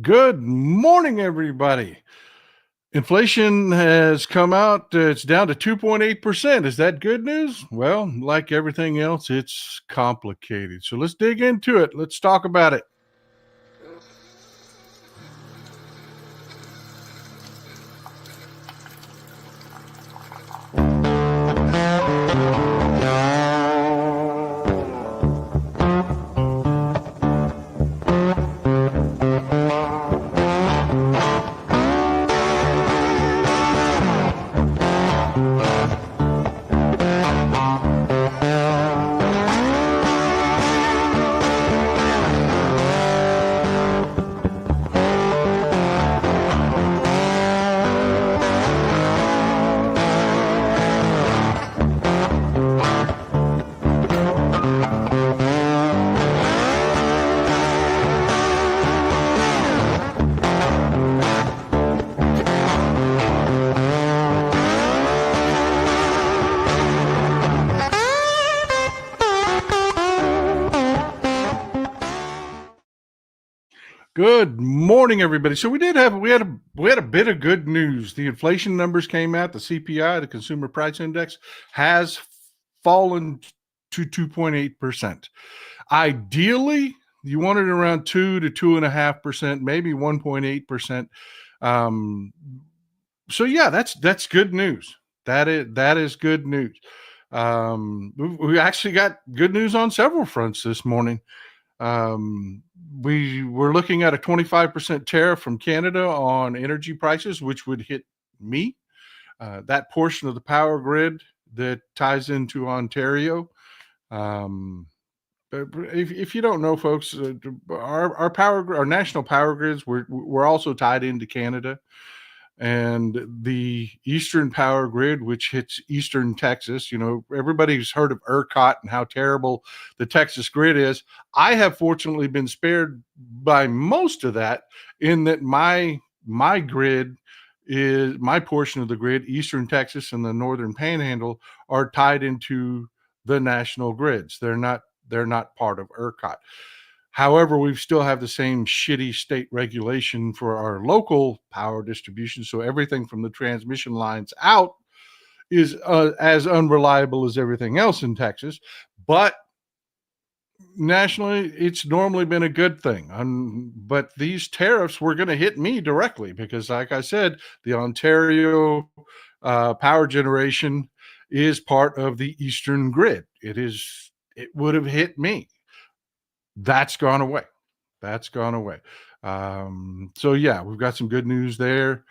Good morning, everybody. Inflation has come out. It's down to 2.8%. Is that good news? Well, like everything else, it's complicated. So let's dig into it. Let's talk about it. Good morning, everybody. So we had a bit of good news. The inflation numbers came out. The CPI, the Consumer Price Index, has fallen to 2.8%. Ideally, you want it around 2 to 2.5%, maybe 1.8%. Um, so yeah, that's good news. That is good news. We actually got good news on several fronts this morning. Um, we were looking at a 25% tariff from Canada on energy prices, which would hit me. That portion of the power grid that ties into Ontario. Um, if you don't know, folks, our national power grids, we're also tied into Canada, and the Eastern Power Grid, which hits Eastern Texas. You know, everybody's heard of ERCOT and how terrible the Texas grid is. I have fortunately been spared by most of that, in that my grid is my portion of the grid, Eastern Texas and the Northern Panhandle, are tied into the national grids. They're not part of ERCOT. However, we still have the same shitty state regulation for our local power distribution. So everything from the transmission lines out is as unreliable as everything else in Texas. But nationally, it's normally been a good thing. But these tariffs were going to hit me directly because, like I said, the Ontario power generation is part of the Eastern grid. It would have hit me. That's gone away. That's gone away. So yeah, we've got some good news there.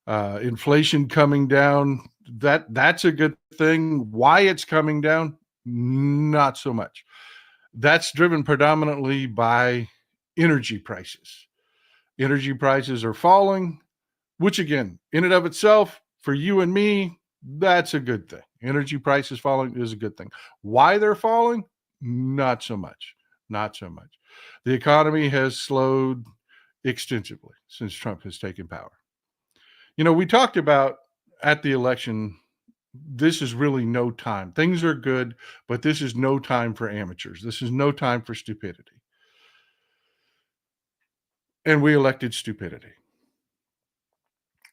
Inflation coming down. That's a good thing. Why it's coming down? Not so much. That's driven predominantly by energy prices. Energy prices are falling, which again, in and of itself, for you and me, that's a good thing. Energy prices falling is a good thing. Why they're falling? Not so much. Not so much. The economy has slowed extensively since Trump has taken power. You know, we talked about at the election, this is really no time. Things are good, but this is no time for amateurs. This is no time for stupidity. And we elected stupidity.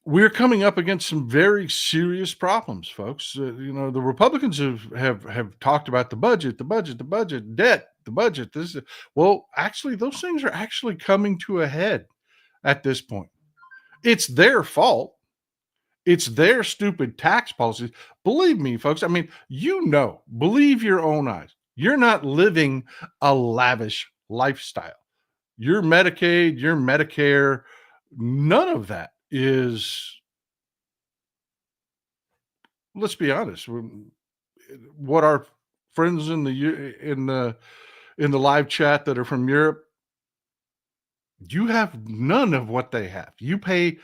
We're coming up against some very serious problems, folks. You know, the Republicans have talked about the budget, debt, the budget. Well, actually, those things are actually coming to a head at this point. It's their fault. It's their stupid tax policies. Believe me, folks. I mean, believe your own eyes. You're not living a lavish lifestyle. Your Medicaid, your Medicare, none of that is, let's be honest, what our friends in the live chat that are from Europe, you have none of what they have. You pay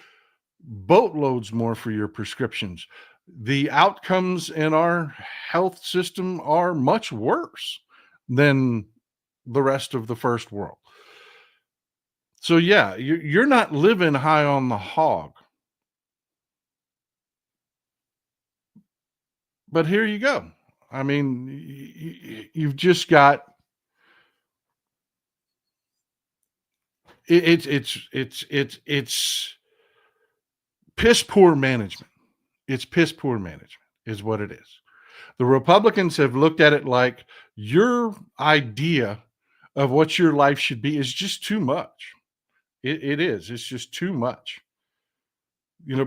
boatloads more for your prescriptions. The outcomes in our health system are much worse than the rest of the first world. So yeah, you're not living high on the hog. But here you go. I mean, you've just got It's piss poor management. It's piss poor management is what it is. The Republicans have looked at it like your idea of what your life should be is just too much. It is. It's just too much.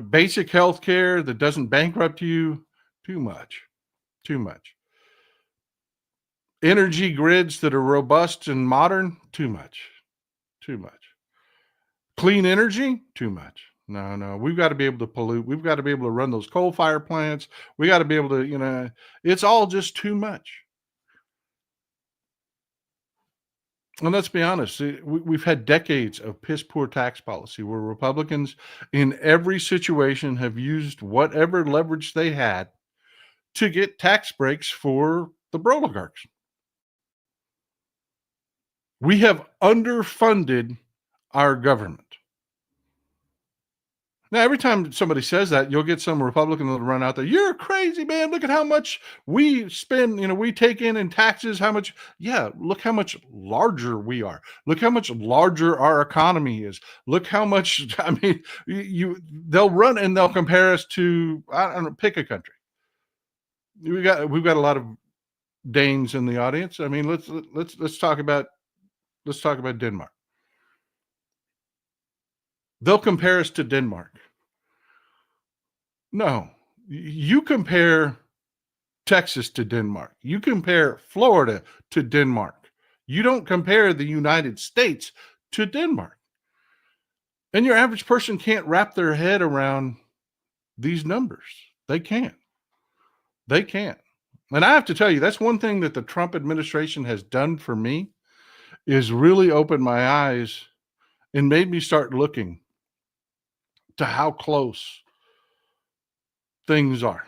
Basic health care that doesn't bankrupt you, too much. Too much. Energy grids that are robust and modern, too much. Too much. Clean energy, too much. No, we've got to be able to pollute. We've got to be able to run those coal fire plants. We got to be able to, it's all just too much. And let's be honest, we've had decades of piss poor tax policy where Republicans in every situation have used whatever leverage they had to get tax breaks for the oligarchs. We have underfunded our government. Now, every time somebody says that, you'll get some Republican that'll run out there. You're crazy, man. Look at how much we spend, we take in taxes, how much. Yeah, look how much larger we are. Look how much larger our economy is. Look how much, they'll run and they'll compare us to, I don't know, pick a country. We've got a lot of Danes in the audience. Let's talk about Denmark. They'll compare us to Denmark. No, you compare Texas to Denmark. You compare Florida to Denmark. You don't compare the United States to Denmark. And your average person can't wrap their head around these numbers. They can't. And I have to tell you, that's one thing that the Trump administration has done for me is really opened my eyes and made me start looking to how close things are.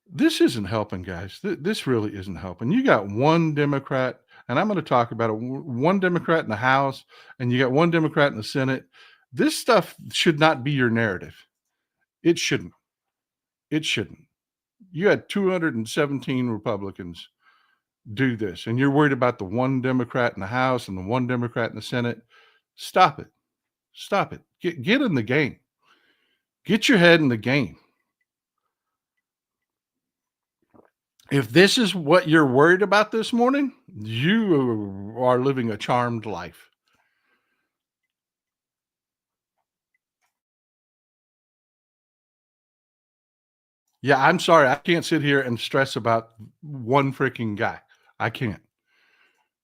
This isn't helping, guys. This really isn't helping. You got one Democrat, and I'm going to talk about it, one Democrat in the House, and you got one Democrat in the Senate. This stuff should not be your narrative. It shouldn't. You had 217 Republicans do this, and you're worried about the one Democrat in the House and the one Democrat in the Senate. Stop it. Get in the game. Get your head in the game. If this is what you're worried about this morning, you are living a charmed life. Yeah, I'm sorry. I can't sit here and stress about one freaking guy. I can't.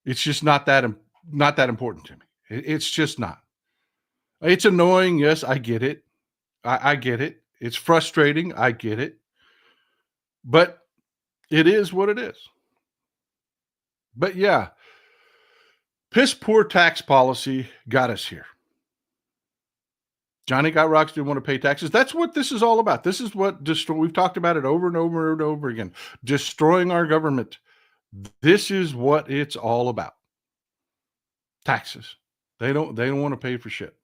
It's just not that important to me. It's just not. It's annoying. Yes, I get it. I get it. It's frustrating. I get it. But it is what it is. But yeah, piss poor tax policy got us here. Johnny Got Rocks didn't want to pay taxes. That's what this is all about. This is what we've talked about it over and over and over again. Destroying our government. This is what it's all about. Taxes. They don't want to pay for shit.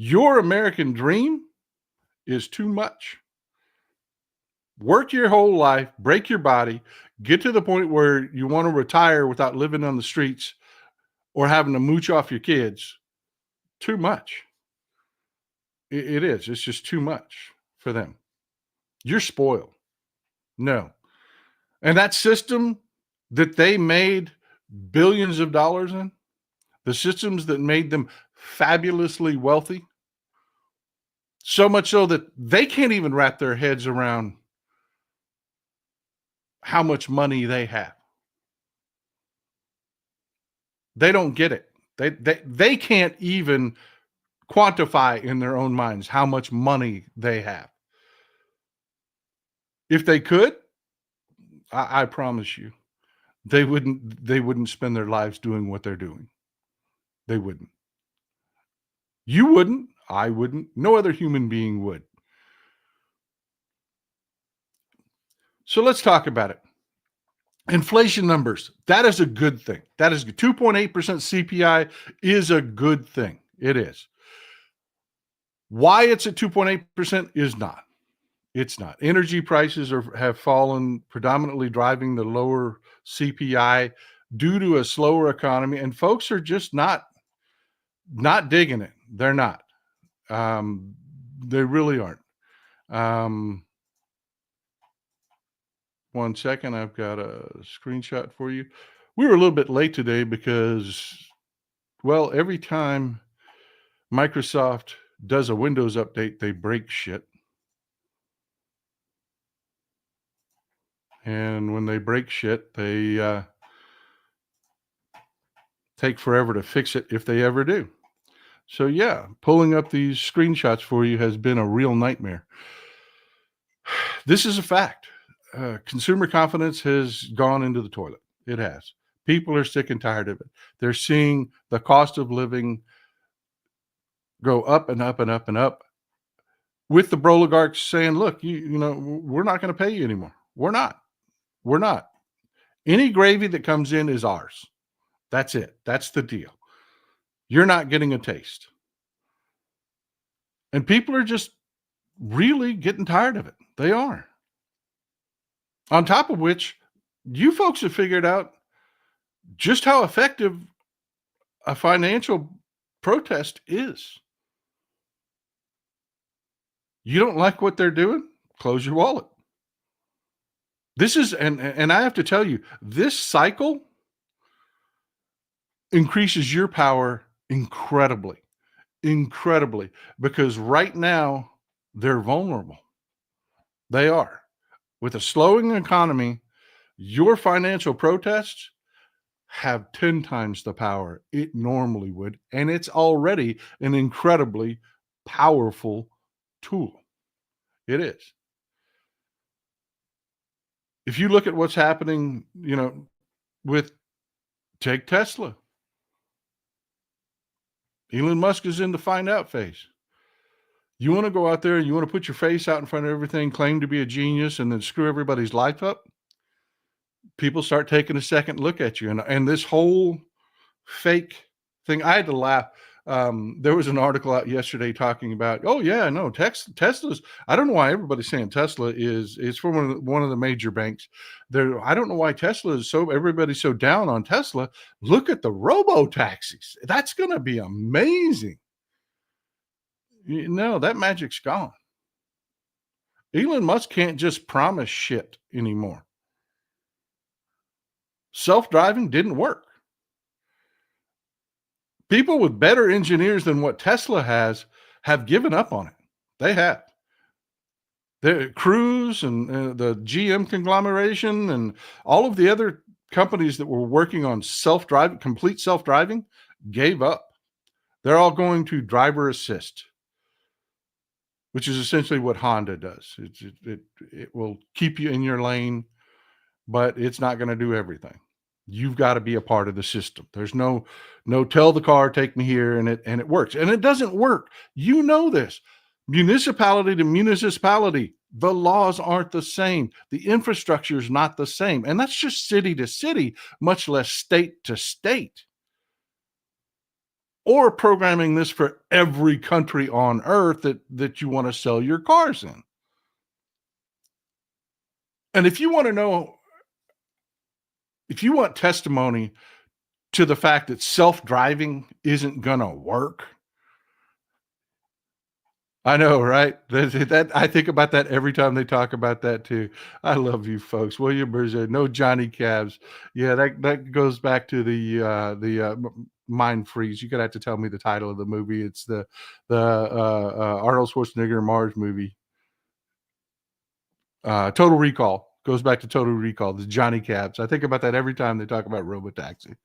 Your American dream is too much. Work your whole life, break your body, get to the point where you want to retire without living on the streets or having to mooch off your kids. Too much. It is. It's just too much for them. You're spoiled. No. And that system that they made billions of dollars in, the systems that made them fabulously wealthy, so much so that they can't even wrap their heads around how much money they have. They don't get it. They can't even quantify in their own minds how much money they have. If they could, I promise you, they wouldn't spend their lives doing what they're doing. They wouldn't. You wouldn't. I wouldn't. No other human being would. So let's talk about it. Inflation numbers. That is a good thing. That is 2.8% CPI is a good thing. It is. Why it's at 2.8% is not. It's not. Energy prices have fallen, predominantly driving the lower CPI due to a slower economy. And folks are just not not digging it. They're not. Um, they really aren't. Um, one second, I've got a screenshot for you. We were a little bit late today because, well, every time Microsoft does a Windows update, they break shit. And when they break shit, they take forever to fix it if they ever do. So, yeah, pulling up these screenshots for you has been a real nightmare. This is a fact. Consumer confidence has gone into the toilet. It has. People are sick and tired of it. They're seeing the cost of living go up and up and up and up, with the oligarchs saying, look, you know, we're not going to pay you anymore. We're not. We're not. Any gravy that comes in is ours. That's it. That's the deal. You're not getting a taste. And people are just really getting tired of it. They are. On top of which, you folks have figured out just how effective a financial protest is. You don't like what they're doing? Close your wallet. This is, and I have to tell you, this cycle increases your power incredibly, because right now they're vulnerable. They are. With a slowing economy, your financial protests have 10 times the power it normally would, and it's already an incredibly powerful tool. It is. If you look at what's happening, you know, with take Tesla. Elon Musk is in the find out phase. You want to go out there and you want to put your face out in front of everything, claim to be a genius, and then screw everybody's life up? People start taking a second look at you. And this whole fake thing, I had to laugh. There was an article out yesterday talking about, oh yeah, no, Tesla's. I don't know why everybody's saying Tesla is. It's from one of the major banks. There, I don't know why Tesla is so. Everybody's so down on Tesla. Look at the robo taxis. That's going to be amazing. No, that magic's gone. Elon Musk can't just promise shit anymore. Self-driving didn't work. People with better engineers than what Tesla has have given up on it. They have. The Cruise and the GM conglomeration and all of the other companies that were working on complete self-driving gave up. They're all going to driver assist, which is essentially what Honda does. It will keep you in your lane, but it's not going to do everything. You've got to be a part of the system. There's no tell the car, take me here, and it works. And it doesn't work. You know this. Municipality to municipality, the laws aren't the same. The infrastructure is not the same. And that's just city to city, much less state to state. Or programming this for every country on earth that you want to sell your cars in. And if you want to know, if you want testimony to the fact that self-driving isn't going to work, I know, right? That I think about that every time they talk about that too. I love you folks. William Burza, no Johnny Cabs. Yeah, that goes back to the Mind Freeze. You're gonna have to tell me the title of the movie. It's the Arnold Schwarzenegger Mars movie. Total Recall. Goes back to Total Recall. The Johnny Cabs. I think about that every time they talk about Robotaxi.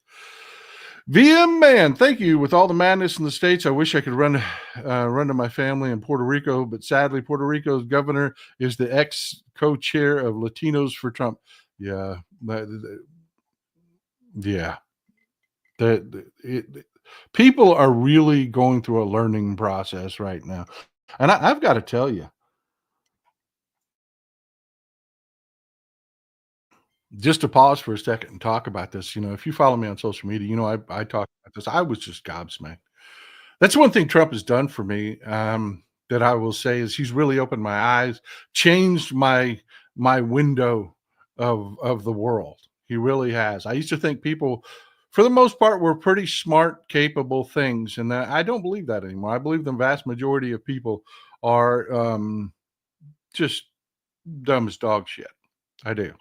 VM Man, thank you. With all the madness in the States, I wish I could run to my family in Puerto Rico, but sadly, Puerto Rico's governor is the ex-co-chair of Latinos for Trump. Yeah. Yeah. People are really going through a learning process right now. And I've got to tell you, just to pause for a second and talk about this, you know, if you follow me on social media, you know, I talk about this. I was just gobsmacked. That's one thing Trump has done for me, that I will say is he's really opened my eyes, changed my window of the world. He really has. I used to think people for the most part, were pretty smart, capable things. And I don't believe that anymore. I believe the vast majority of people are just dumb as dog shit. I do.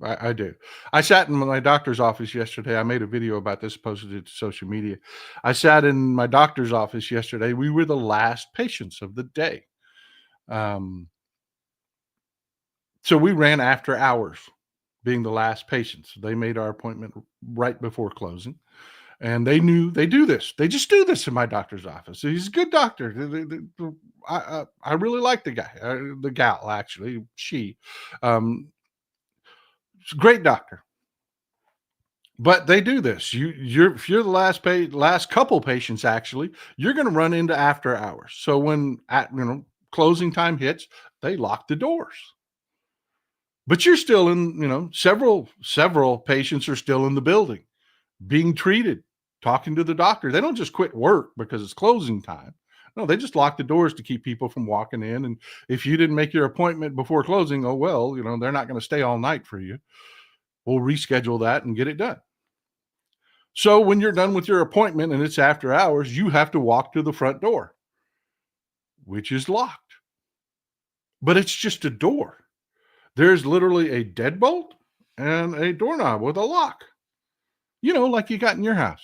I do. I sat in my doctor's office yesterday. I made a video about this, posted it to social media. I sat in my doctor's office yesterday. We were the last patients of the day. So we ran after hours, being the last patients. They made our appointment right before closing. And they knew they do this. They just do this in my doctor's office. He's a good doctor. I really like the guy, the gal, actually, she. She's a great doctor. But they do this. If you're the last couple patients, actually, you're going to run into after hours. So when closing time hits, they lock the doors. But you're still in. Several patients are still in the building, being treated, talking to the doctor. They don't just quit work because it's closing time. No, they just lock the doors to keep people from walking in. And if you didn't make your appointment before closing, oh well, they're not going to stay all night for you. We'll reschedule that and get it done. So when you're done with your appointment and it's after hours, you have to walk to the front door, which is locked. But it's just a door. There's literally a deadbolt and a doorknob with a lock, like you got in your house.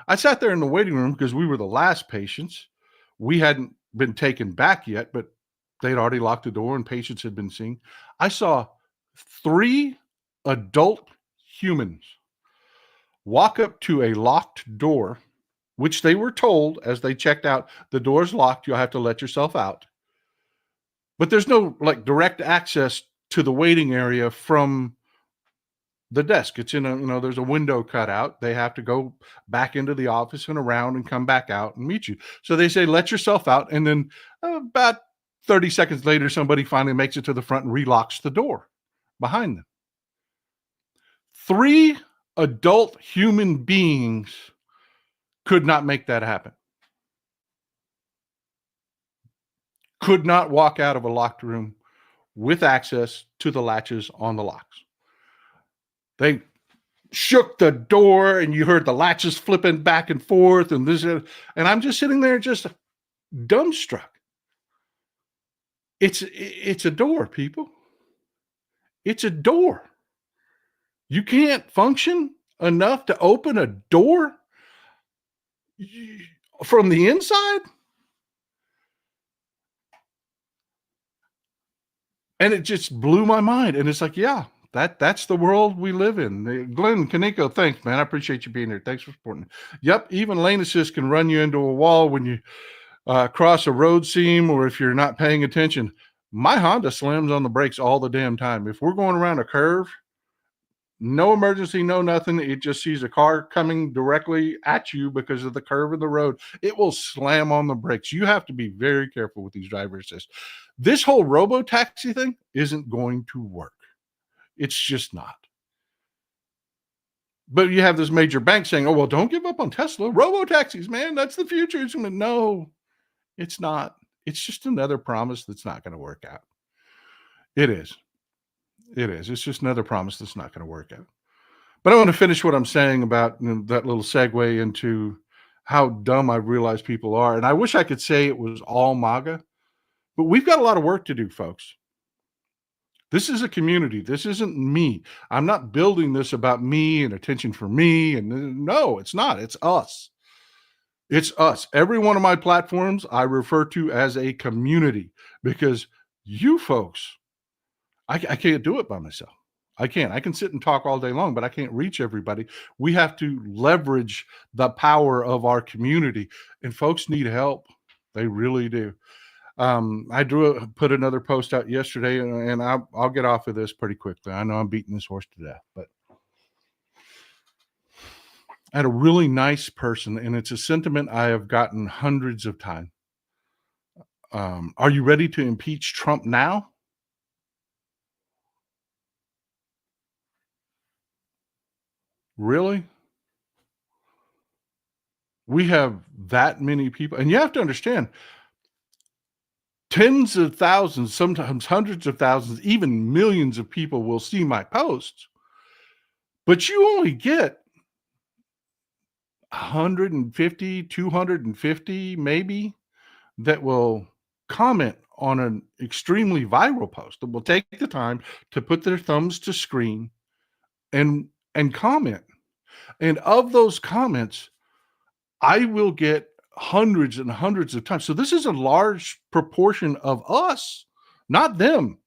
I sat there in the waiting room because we were the last patients. We hadn't been taken back yet, but they'd already locked the door and patients had been seen. I saw 3 adult humans walk up to a locked door, which they were told as they checked out, the door's locked, you'll have to let yourself out. But there's no direct access to the waiting area from the desk. It's in there's a window cut out. They have to go back into the office and around and come back out and meet you. So they say, let yourself out. And then about 30 seconds later, somebody finally makes it to the front and relocks the door behind them. 3 adult human beings could not make that happen. Could not walk out of a locked room with access to the latches on the locks. They shook the door and you heard the latches flipping back and forth and and I'm just sitting there just dumbstruck. It's a door, people. It's a door. You can't function enough to open a door from the inside? And it just blew my mind. And it's like, yeah, that's the world we live in. Glenn Kaneko, thanks, man. I appreciate you being here. Thanks for supporting. Yep, even lane assist can run you into a wall when you cross a road seam or if you're not paying attention. My Honda slams on the brakes all the damn time. If we're going around a curve, no emergency, no nothing. It just sees a car coming directly at you because of the curve of the road. It will slam on the brakes. You have to be very careful with these driver assists. This whole robo-taxi thing isn't going to work. It's just not. But you have this major bank saying, oh, well, don't give up on Tesla. Robo-taxis, man, that's the future. No, it's not. It's just another promise that's not going to work out. It is. It's just another promise that's not going to work out. But I want to finish what I'm saying about that little segue into how dumb I realize people are. And I wish I could say it was all MAGA, but we've got a lot of work to do, folks. This is a community. This isn't me. I'm not building this about me and attention for me. And no, it's not. It's us. It's us. Every one of my platforms I refer to as a community because you folks, I can't do it by myself. I can't. I can sit and talk all day long, but I can't reach everybody. We have to leverage the power of our community, and folks need help. They really do. I put another post out yesterday, and I'll get off of this pretty quickly. I know I'm beating this horse to death, but I had a really nice person, and it's a sentiment I have gotten hundreds of times. Are you ready to impeach Trump now? Really? We have that many people, and you have to understand, tens of thousands, sometimes hundreds of thousands, even millions of people will see my posts, but you only get 150, 250 maybe that will comment on an extremely viral post, that will take the time to put their thumbs to screen and comment. And of those comments, I will get hundreds and hundreds of times. So this is a large proportion of us, not them,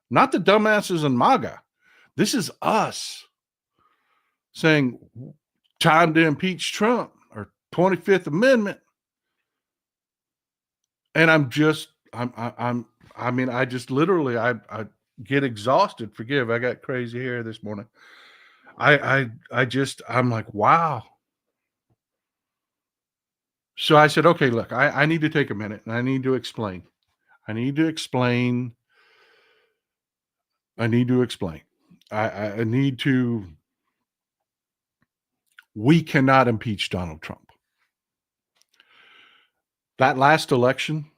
not the dumbasses in MAGA. This is us saying time to impeach Trump or 25th Amendment. And I just literally, I get exhausted. Forgive, I got crazy hair this morning. I'm like, wow. So I said, okay, look, I need to take a minute and I need to explain. I need to explain. We cannot impeach Donald Trump. That last election,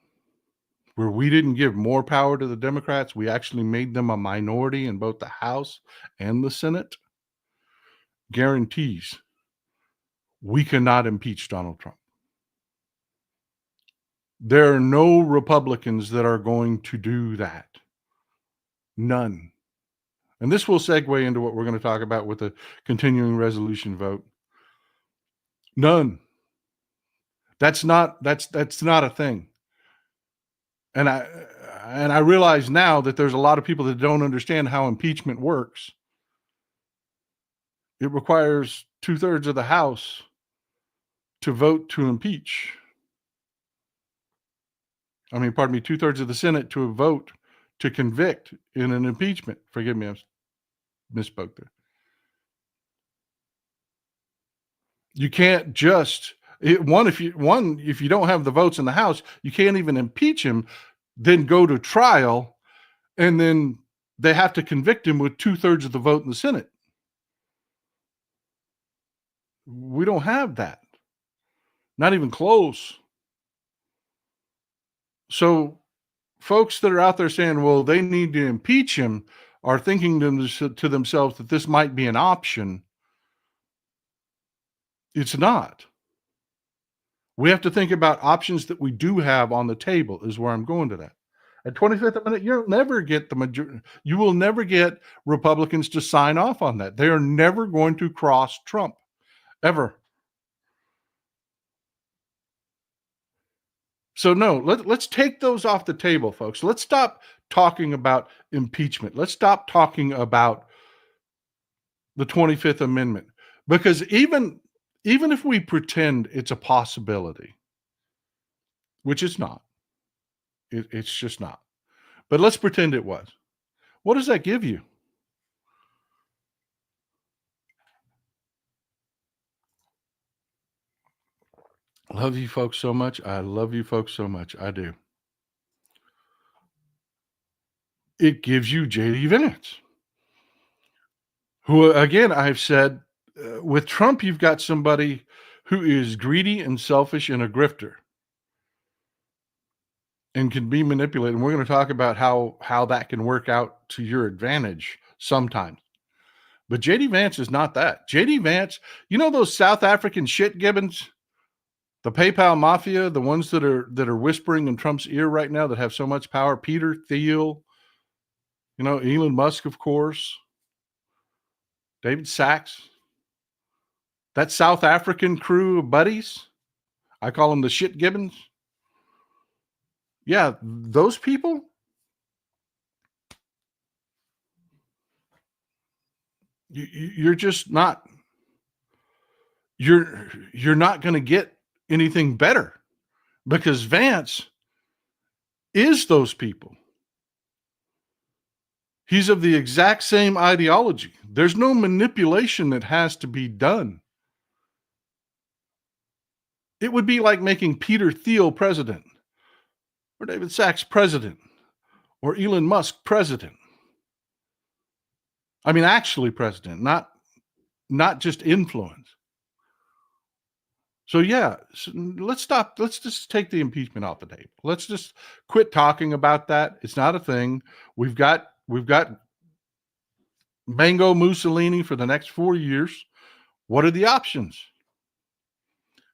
where we didn't give more power to the Democrats, we actually made them a minority in both the House and the Senate, guarantees we cannot impeach Donald Trump. There are no Republicans that are going to do that. None. And this will segue into what we're going to talk about with the continuing resolution vote. None. That's not a thing. And I realize now that there's a lot of people that don't understand how impeachment works. It requires 2/3 of the House to vote to impeach. I mean, pardon me, 2/3 of the Senate to vote to convict in an impeachment. Forgive me, I misspoke there. You can't just if you don't have the votes in the House, you can't even impeach him, then go to trial, and then they have to convict him with 2/3 of the vote in the Senate. We don't have that. Not even close. So folks that are out there saying, well, they need to impeach him, are thinking to themselves that this might be an option. It's not. We have to think about options that we do have on the table, is where I'm going to that. At 25th Amendment, you'll never get the majority. You will never get Republicans to sign off on that. They are never going to cross Trump, ever. So no, let's take those off the table, folks. Let's stop talking about impeachment. Let's stop talking about the 25th Amendment, because even if we pretend it's a possibility, which it's not, it's just not. But let's pretend it was. What does that give you? Love you folks so much. I love you folks so much. I do. It gives you J.D. Vance, who, again, I've said, with Trump, you've got somebody who is greedy and selfish and a grifter and can be manipulated. And we're going to talk about how that can work out to your advantage sometimes. But J.D. Vance is not that. J.D. Vance, you know those South African shit gibbons? The PayPal mafia, the ones that are whispering in Trump's ear right now that have so much power. Peter Thiel, Elon Musk, of course, David Sachs, that South African crew of buddies. I call them the shit gibbons. Yeah, those people. You're just not. You're not going to get anything better, because Vance is those people. He's of the exact same ideology. There's no manipulation that has to be done. It would be like making Peter Thiel president, or David Sachs president, or Elon Musk president. I mean, actually president, not just influence. So yeah, let's stop. Let's just take the impeachment off the table. Let's just quit talking about that. It's not a thing. We've got Mango Mussolini for the next 4 years. What are the options?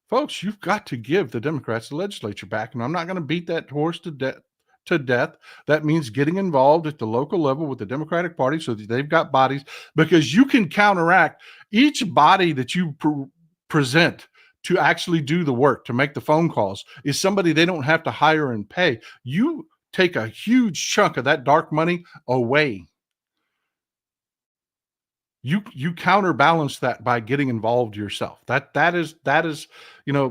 Folks, you've got to give the Democrats the legislature back. And I'm not going to beat that horse to death. That means getting involved at the local level with the Democratic Party so that they've got bodies, because you can counteract each body that you present to actually do the work, to make the phone calls, is somebody they don't have to hire and pay. You take a huge chunk of that dark money away. You counterbalance that by getting involved yourself. That is,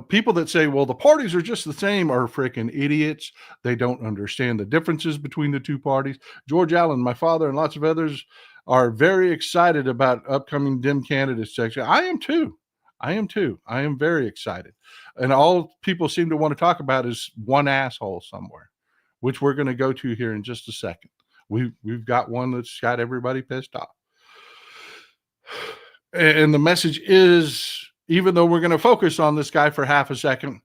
people that say, well, the parties are just the same, are freaking idiots. They don't understand the differences between the two parties. George Allen, my father, and lots of others are very excited about upcoming Dem candidates section. I am too. I am very excited. And all people seem to want to talk about is one asshole somewhere, which we're going to go to here in just a second. We've got one that's got everybody pissed off. And the message is, even though we're going to focus on this guy for half a second,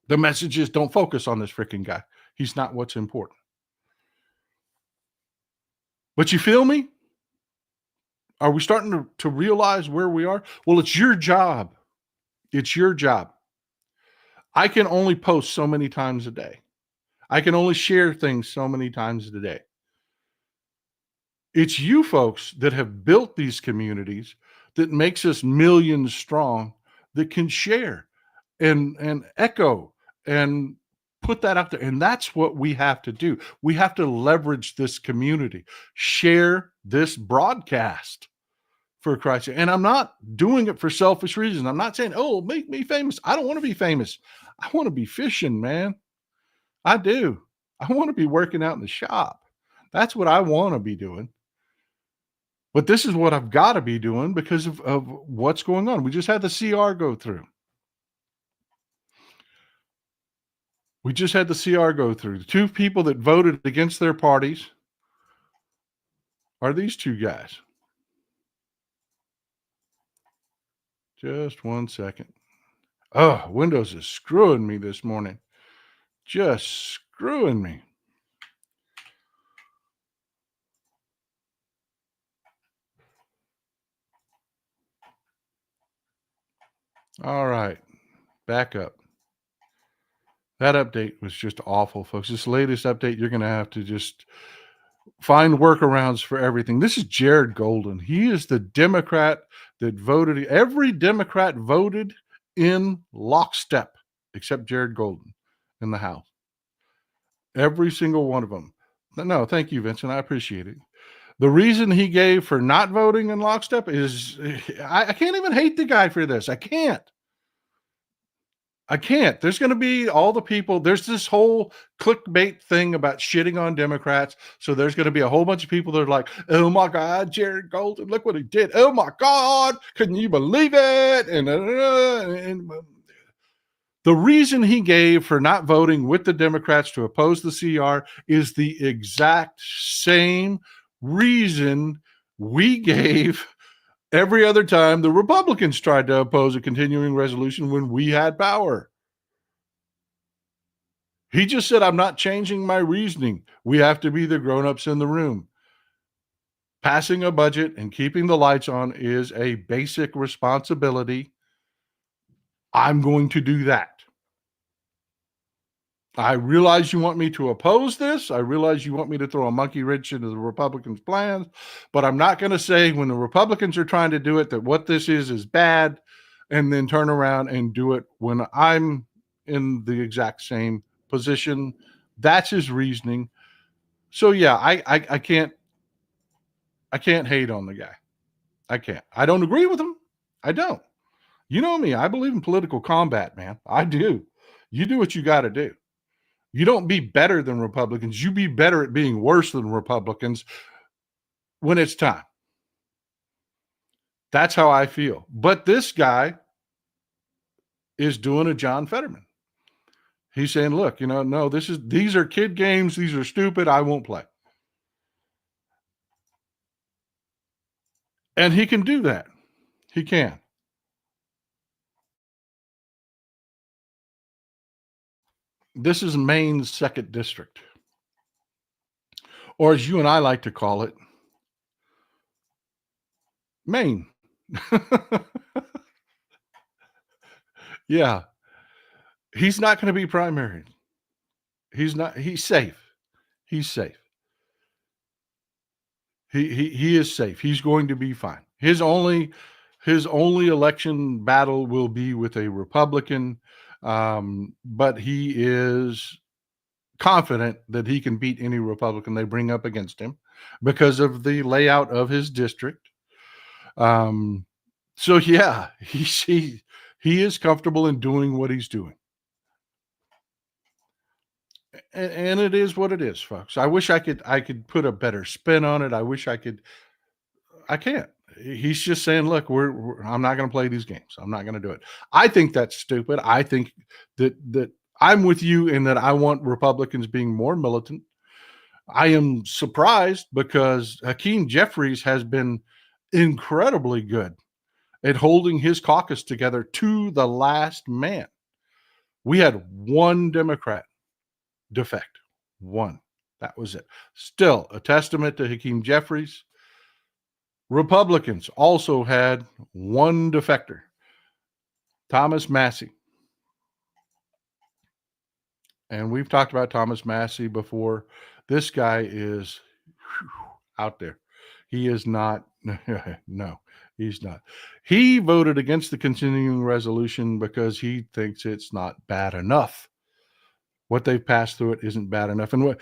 the message is, don't focus on this freaking guy. He's not what's important. But you feel me? Are we starting to realize where we are? Well, it's your job. It's your job. I can only post so many times a day. I can only share things so many times a day. It's you folks that have built these communities that makes us millions strong, that can share and echo and put that out there. And that's what we have to do. We have to leverage this community, share this broadcast, for Christ's sake. And I'm not doing it for selfish reasons. I'm not saying, oh, make me famous. I don't want to be famous. I want to be fishing, man. I do. I want to be working out in the shop. That's what I want to be doing. But this is what I've got to be doing because of what's going on. We just had the CR go through. The two people that voted against their parties are these two guys. Just one second. Oh, Windows is screwing me this morning. Just screwing me. All right. Back up. That update was just awful, folks. This latest update, you're going to have to just find workarounds for everything. This is Jared Golden. He is the Democrat that voted. Every Democrat voted in lockstep except Jared Golden in the House. Every single one of them. No, thank you, Vincent. I appreciate it. The reason he gave for not voting in lockstep is I can't even hate the guy for this. I can't. There's going to be all the people. There's this whole clickbait thing about shitting on Democrats. So there's going to be a whole bunch of people that are like, oh my God, Jared Golden, look what he did. Oh my God, couldn't you believe it? And the reason he gave for not voting with the Democrats to oppose the CR is the exact same reason we gave every other time the Republicans tried to oppose a continuing resolution when we had power. He just said, I'm not changing my reasoning. We have to be the grown-ups in the room. Passing a budget and keeping the lights on is a basic responsibility. I'm going to do that. I realize you want me to oppose this. I realize you want me to throw a monkey wrench into the Republicans' plans, but I'm not going to say when the Republicans are trying to do it that what this is bad and then turn around and do it when I'm in the exact same position. That's his reasoning. So yeah, I can't hate on the guy. I can't. I don't agree with him. I don't. You know me. I believe in political combat, man. I do. You do what you got to do. You don't be better than Republicans. You be better at being worse than Republicans when it's time. That's how I feel. But this guy is doing a John Fetterman. He's saying, look, no, these are kid games. These are stupid. I won't play. And he can do that. He can. This is Maine's 2nd district. Or as you and I like to call it, Maine. Yeah. He's not going to be primary. He's not. He's safe. He's safe. He is safe. He's going to be fine. His only election battle will be with a Republican, but he is confident that he can beat any Republican they bring up against him because of the layout of his district. So yeah, he is comfortable in doing what he's doing. And it is what it is, folks. I wish I could put a better spin on it. I wish I could. I can't. He's just saying, look, I'm not going to play these games. I'm not going to do it. I think that's stupid. I think that I'm with you in that I want Republicans being more militant. I am surprised because Hakeem Jeffries has been incredibly good at holding his caucus together to the last man. We had one Democrat defect. One. That was it. Still a testament to Hakeem Jeffries. Republicans also had one defector, Thomas Massie. And we've talked about Thomas Massie before. This guy is out there. He is not. No, he's not. He voted against the continuing resolution because he thinks it's not bad enough. What they've passed through it isn't bad enough. And what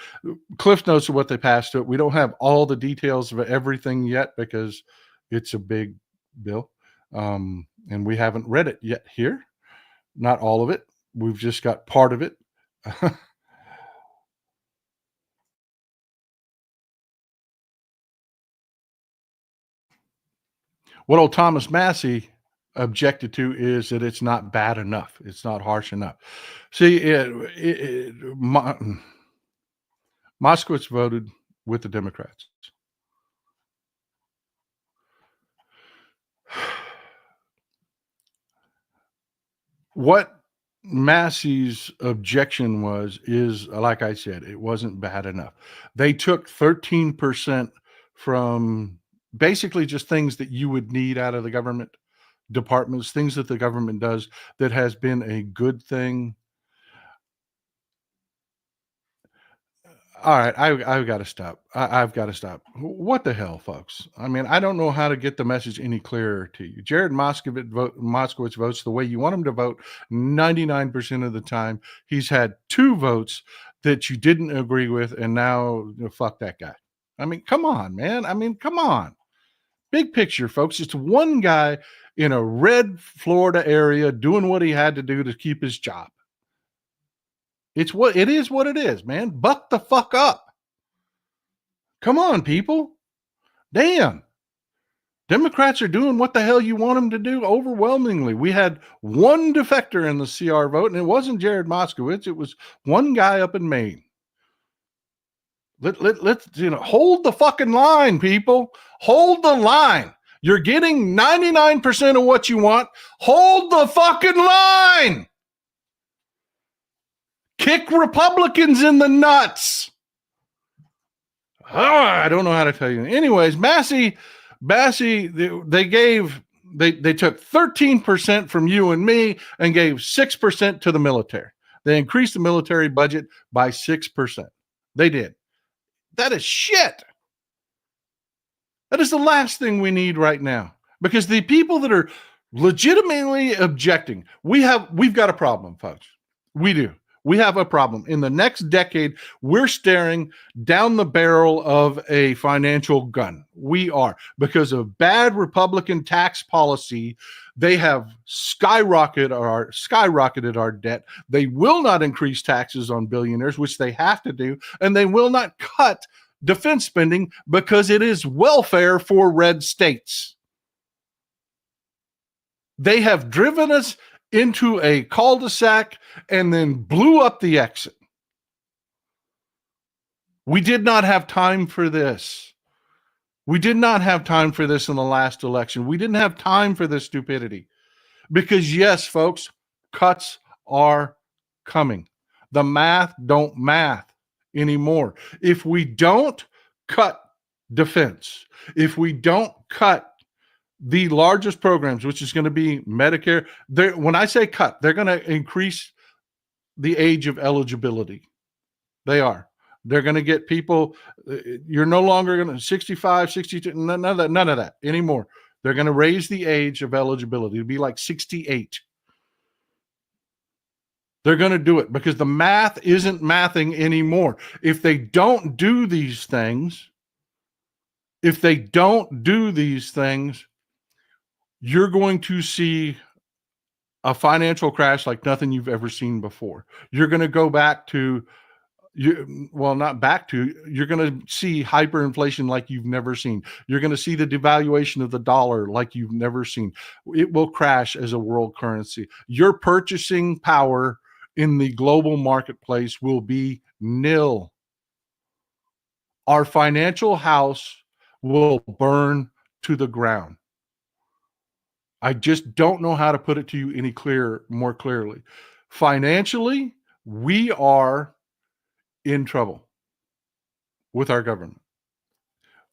Cliff notes of what they passed through it, we don't have all the details of everything yet because it's a big bill. And we haven't read it yet here. Not all of it. We've just got part of it. What old Thomas Massie objected to is that it's not bad enough. It's not harsh enough. See, Moskowitz voted with the Democrats. What Massey's objection is like I said, it wasn't bad enough. They took 13% from basically just things that you would need out of the government departments, things that the government does that has been a good thing. All right, I've got to stop. I've got to stop. What the hell, folks? I mean, I don't know how to get the message any clearer to you. Jared Moskowitz votes the way you want him to vote 99% of the time. He's had 2 votes that you didn't agree with, and now fuck that guy. I mean, come on, man. I mean, come on. Big picture, folks. It's one guy in a red Florida area doing what he had to do to keep his job. It is what it is, man. Buck the fuck up. Come on, people. Damn. Democrats are doing what the hell you want them to do overwhelmingly. We had one defector in the CR vote, and it wasn't Jared Moskowitz. It was one guy up in Maine. Let's hold the fucking line, people. Hold the line. You're getting 99% of what you want. Hold the fucking line. Kick Republicans in the nuts. Oh, I don't know how to tell you. Anyways, Massie, they took 13% from you and me and gave 6% to the military. They increased the military budget by 6%. They did. That is shit. That is the last thing we need right now. Because the people that are legitimately objecting, we've got a problem, folks. We do. We have a problem. In the next decade, we're staring down the barrel of a financial gun. We are. Because of bad Republican tax policy, they have skyrocketed our debt. They will not increase taxes on billionaires, which they have to do, and they will not cut defense spending because it is welfare for red states. They have driven us into a cul-de-sac and then blew up the exit. We did not have time for this. We did not have time for this in the last election. We didn't have time for this stupidity. Because yes, folks, cuts are coming. The math don't math anymore. If we don't cut defense, if we don't cut the largest programs, which is going to be Medicare. When I say cut, they're going to increase the age of eligibility. They are. They're going to get people. You're no longer going to 65, 62, none of that anymore. They're going to raise the age of eligibility to be like 68. They're going to do it because the math isn't mathing anymore. If they don't do these things, you're going to see a financial crash like nothing you've ever seen before. You're going to go back to, you're going to see hyperinflation like you've never seen. You're going to see the devaluation of the dollar like you've never seen. It will crash as a world currency. Your purchasing power in the global marketplace will be nil. Our financial house will burn to the ground. I just don't know how to put it to you more clearly. Financially, we are in trouble with our government.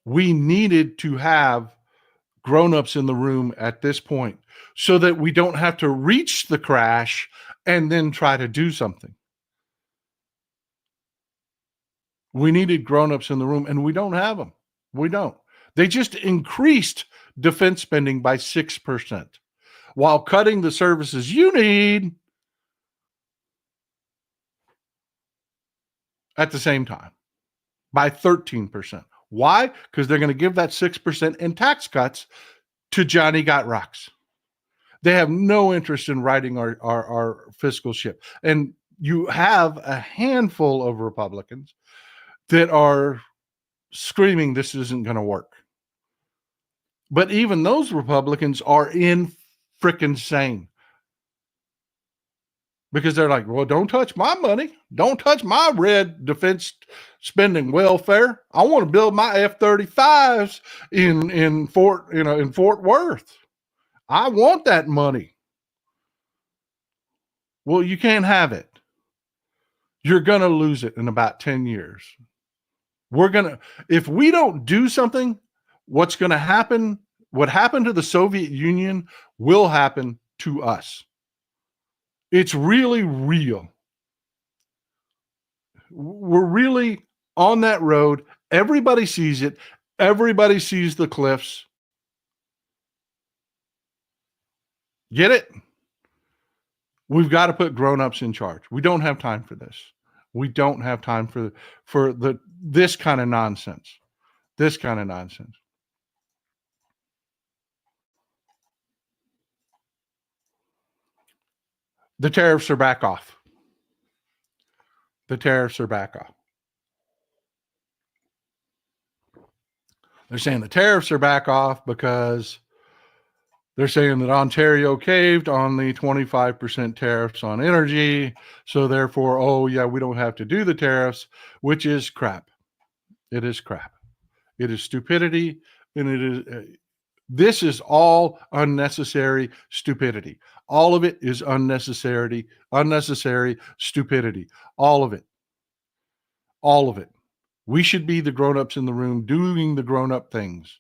We needed to have grown-ups in the room at this point so that we don't have to reach the crash and then try to do something. We needed grown-ups in the room, and we don't have them. We don't. They just increased defense spending by 6% while cutting the services you need at the same time by 13%. Why? Because they're going to give that 6% in tax cuts to Johnny Got Rocks. They have no interest in righting our fiscal ship. And you have a handful of Republicans that are screaming this isn't going to work. But even those Republicans are in frickin' sane. Because they're like, well, don't touch my money. Don't touch my red defense spending welfare. I want to build my F-35s in Fort Worth. I want that money. Well, you can't have it. You're going to lose it in about 10 years. If we don't do something, what's going to happen, what happened to the Soviet Union will happen to us. It's really real. We're really on that road. Everybody sees it. Everybody sees the cliffs. Get it? We've got to put grown-ups in charge. We don't have time for this. We don't have time for this kind of nonsense. This kind of nonsense. The tariffs are back off. The tariffs are back off. They're saying the tariffs are back off because they're saying that Ontario caved on the 25% tariffs on energy. So therefore, oh yeah, we don't have to do the tariffs, which is crap. It is crap. It is stupidity. And this is all unnecessary stupidity. All of it is unnecessary stupidity. All of it. All of it. We should be the grown-ups in the room doing the grown-up things.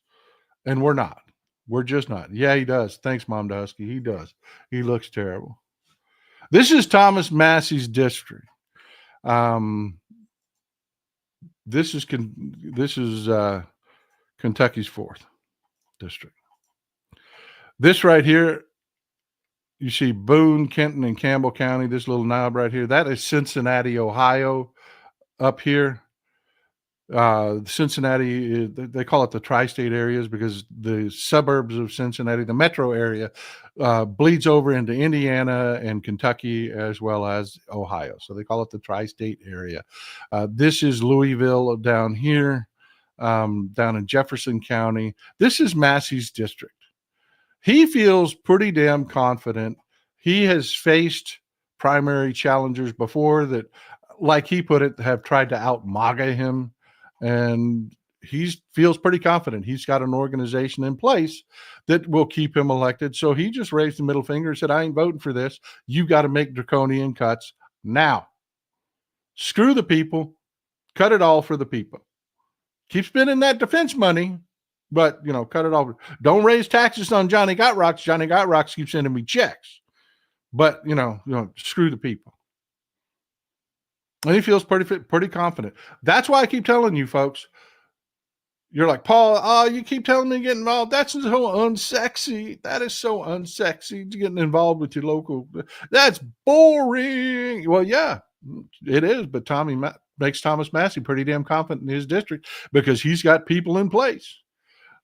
And we're not. We're just not. Yeah, he does. Thanks, Mom Dusky. He does. He looks terrible. This is Thomas Massey's district. This is Kentucky's 4th district. This right here, you see Boone, Kenton, and Campbell County, this little knob right here, that is Cincinnati, Ohio up here. Cincinnati, they call it the tri-state areas because the suburbs of Cincinnati, the metro area, bleeds over into Indiana and Kentucky as well as Ohio. So they call it the tri-state area. This is Louisville down here, down in Jefferson County. This is Massey's district. He feels pretty damn confident. He has faced primary challengers before that, like he put it, have tried to out-MAGA him. And he feels pretty confident. He's got an organization in place that will keep him elected. So he just raised the middle finger and said, I ain't voting for this. You got to make draconian cuts now. Screw the people. Cut it all for the people. Keep spending that defense money. But, cut it off. Don't raise taxes on Johnny Got Rocks. Johnny Got Rocks keeps sending me checks. But, screw the people. And he feels pretty confident. That's why I keep telling you, folks. You're like, Paul, you keep telling me to get involved. That's so unsexy. That is so unsexy, getting involved with your local. That's boring. Well, yeah, it is. But Tommy makes Thomas Massey pretty damn confident in his district because he's got people in place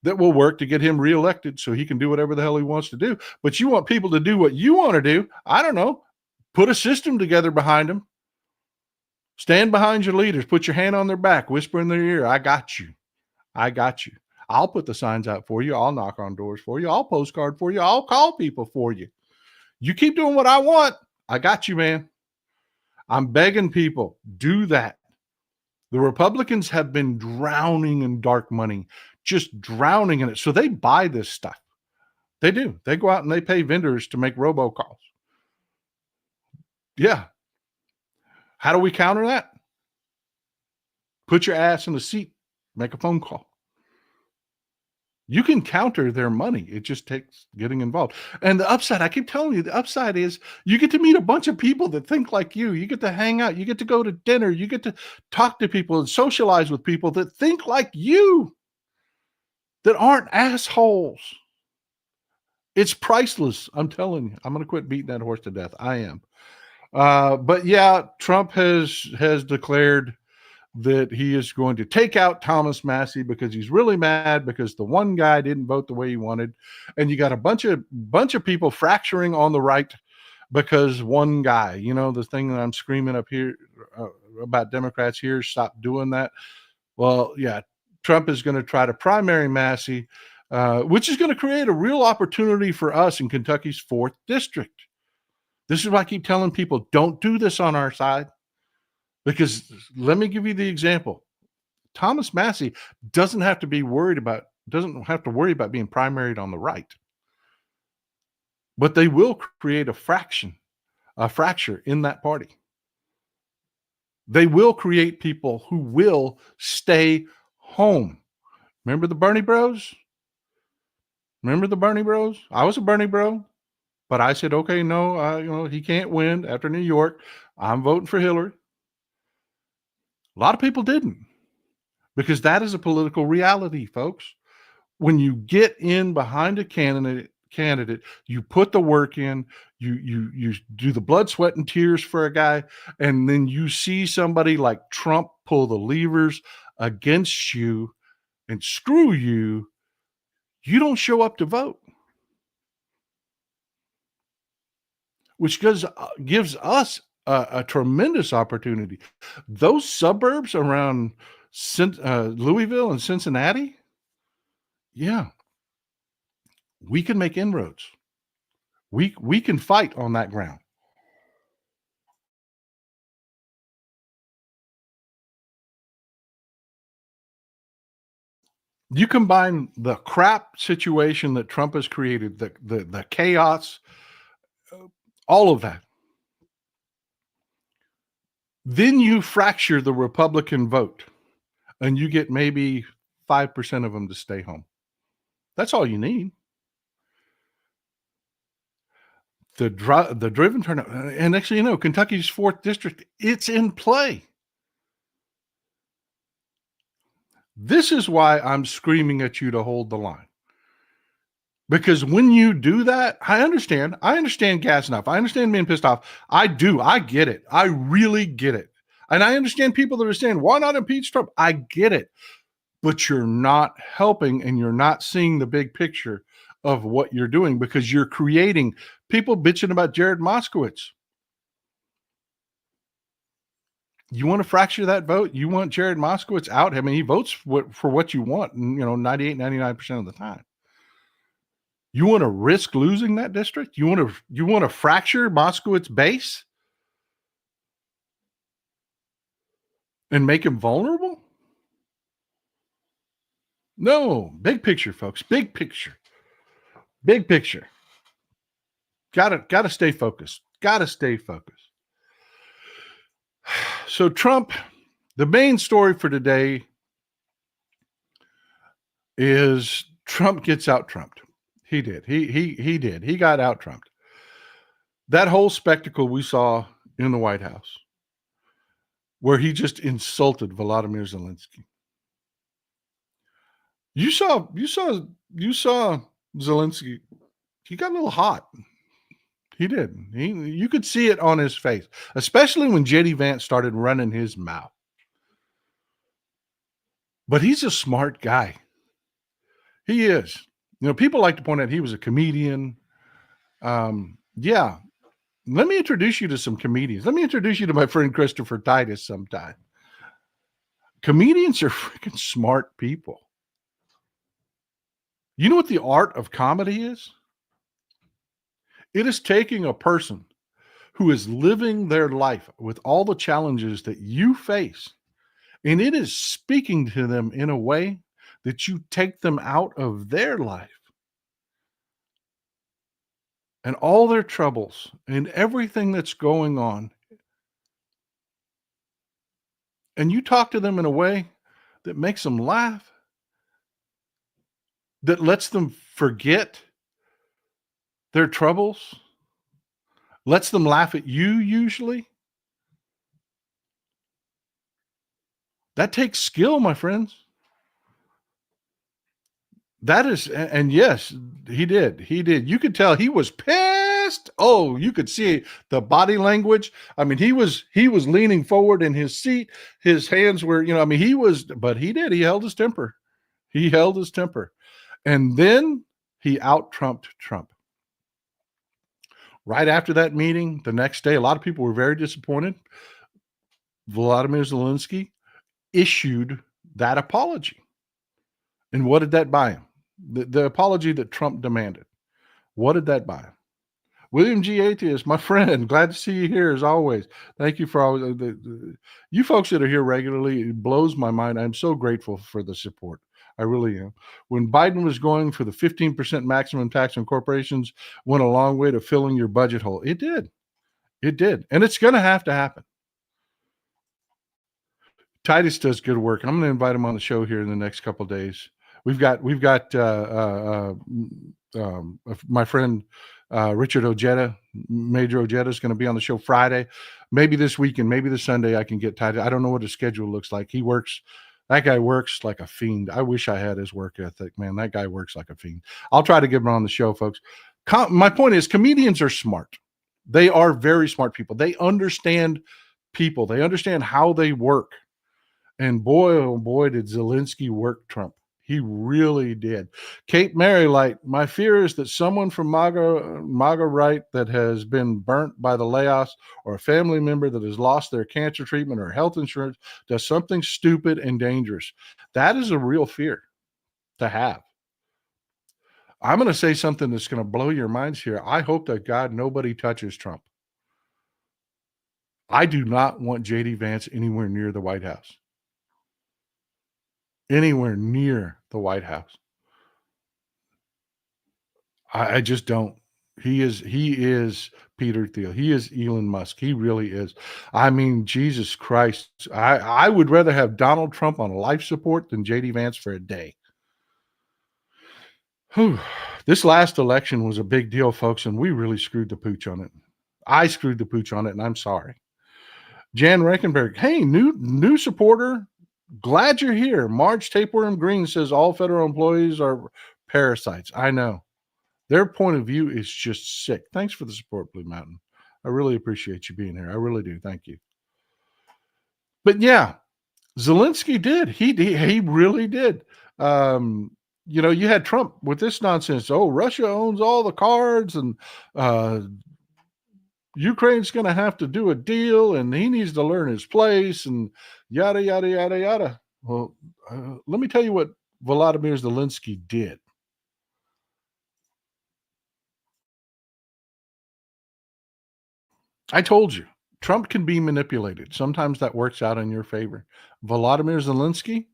that will work to get him reelected so he can do whatever the hell he wants to do. But you want people to do what you want to do. I don't know. Put a system together behind them. Stand behind your leaders. Put your hand on their back. Whisper in their ear, I got you. I got you. I'll put the signs out for you. I'll knock on doors for you. I'll postcard for you. I'll call people for you. You keep doing what I want. I got you, man. I'm begging people, do that. The Republicans have been drowning in dark money, just drowning in it. So they buy this stuff. They do. They go out and they pay vendors to make robocalls. Yeah. How do we counter that? Put your ass in the seat. Make a phone call. You can counter their money. It just takes getting involved. And the upside, I keep telling you, the upside is you get to meet a bunch of people that think like you. You get to hang out. You get to go to dinner. You get to talk to people and socialize with people that think like you, that aren't assholes. It's priceless. I'm telling you. I'm going to quit beating that horse to death. I am. But yeah, Trump has declared that he is going to take out Thomas Massey because he's really mad because the one guy didn't vote the way he wanted. And you got a bunch of people fracturing on the right because one guy, the thing that I'm screaming up here about Democrats here, stop doing that. Well, yeah, Trump is going to try to primary Massey, which is going to create a real opportunity for us in Kentucky's 4th district. This is why I keep telling people, don't do this on our side. Because let me give you the example. Thomas Massey doesn't have to worry about being primaried on the right. But they will create a fracture in that party. They will create people who will stay home. Remember the Bernie Bros? Remember the Bernie Bros? I was a Bernie Bro, but I said, okay, no, he can't win after New York. I'm voting for Hillary. A lot of people didn't, because that is a political reality, folks. When you get in behind a candidate, you put the work in, you do the blood, sweat, and tears for a guy, and then you see somebody like Trump pull the levers against you and screw you, you don't show up to vote. Which gives us a tremendous opportunity. Those suburbs around Louisville and Cincinnati, yeah, we can make inroads. We can fight on that ground. You combine the crap situation that Trump has created, the chaos, all of that. Then you fracture the Republican vote and you get maybe 5% of them to stay home. That's all you need. The driven turnout. And actually, Kentucky's 4th district, it's in play. This is why I'm screaming at you to hold the line. Because when you do that, I understand gas enough. I understand being pissed off. I do. I get it. I really get it. And I understand people that are saying, why not impeach Trump? I get it. But you're not helping and you're not seeing the big picture of what you're doing, because you're creating people bitching about Jared Moskowitz. You want to fracture that vote? You want Jared Moskowitz out? I mean, he votes for what you want, 98, 99% of the time. You want to risk losing that district? You want to fracture Moskowitz base and make him vulnerable? No, big picture, folks. Big picture. Big picture. Gotta stay focused. Gotta stay focused. So Trump, the main story for today, is Trump gets out trumped. He did. He did. He got out trumped. That whole spectacle we saw in the White House, where he just insulted Volodymyr Zelensky. You saw Zelensky. He got a little hot. He did. You could see it on his face, especially when JD Vance started running his mouth. But he's a smart guy. He is. People like to point out he was a comedian. Yeah. Let me introduce you to some comedians. Let me introduce you to my friend Christopher Titus sometime. Comedians are freaking smart people. You know what the art of comedy is? It is taking a person who is living their life with all the challenges that you face, and it is speaking to them in a way that you take them out of their life and all their troubles and everything that's going on. And you talk to them in a way that makes them laugh, that lets them forget their troubles, lets them laugh at you usually. That takes skill, my friends. That is, and yes, he did. He did. You could tell he was pissed. Oh, you could see the body language. I mean, he was leaning forward in his seat. His hands were, but he did. He held his temper. He held his temper. And then he out-trumped Trump. Right after that meeting, the next day, a lot of people were very disappointed. Volodymyr Zelensky issued that apology. And what did that buy him? The apology that Trump demanded. What did that buy him? William G. Atheist, my friend, glad to see you here as always. Thank you for all you folks that are here regularly. It blows my mind. I'm so grateful for the support. I really am. When Biden was going for the 15% maximum tax on corporations, went a long way to filling your budget hole. It did. It did. And it's going to happen. Titus does good work. I'm going to invite him on the show here in the next couple of days. We've got my friend Richard Ojeda, Major Ojeda, is going to be on the show Friday. Maybe this weekend, maybe this Sunday, I can get Titus. I don't know what his schedule looks like. That guy works like a fiend. I wish I had his work ethic, man. That guy works like a fiend. I'll try to get him on the show, folks. My point is, comedians are smart. They are very smart people. They understand people. They understand how they work. And boy, oh boy, did Zelensky work Trump. He really did. Kate Marylight, my fear is that someone from MAGA right that has been burnt by the layoffs, or a family member that has lost their cancer treatment or health insurance, does something stupid and dangerous. That is a real fear to have. I'm going to say something that's going to blow your minds here. I hope that God, nobody touches Trump. I do not want JD Vance anywhere near the White House. Anywhere near the White House. I just don't. He is Peter Thiel. He is Elon Musk. He really is. I mean, Jesus Christ. I would rather have Donald Trump on life support than JD Vance for a day. Whew. This last election was a big deal, folks, and we really screwed the pooch on it. I screwed the pooch on it, and I'm sorry. Jan Reckenberg, hey, new supporter. Glad you're here. Marge Tapeworm Green says all federal employees are parasites. I know. Their point of view is just sick. Thanks for the support, Blue Mountain. I really appreciate you being here. I really do. Thank you. But yeah, Zelensky did. He really did. You had Trump with this nonsense. Oh, Russia owns all the cards, and Ukraine's going to have to do a deal, and he needs to learn his place, and yada, yada, yada, yada. Well, let me tell you what Volodymyr Zelensky did. I told you, Trump can be manipulated. Sometimes that works out in your favor. Volodymyr Zelensky,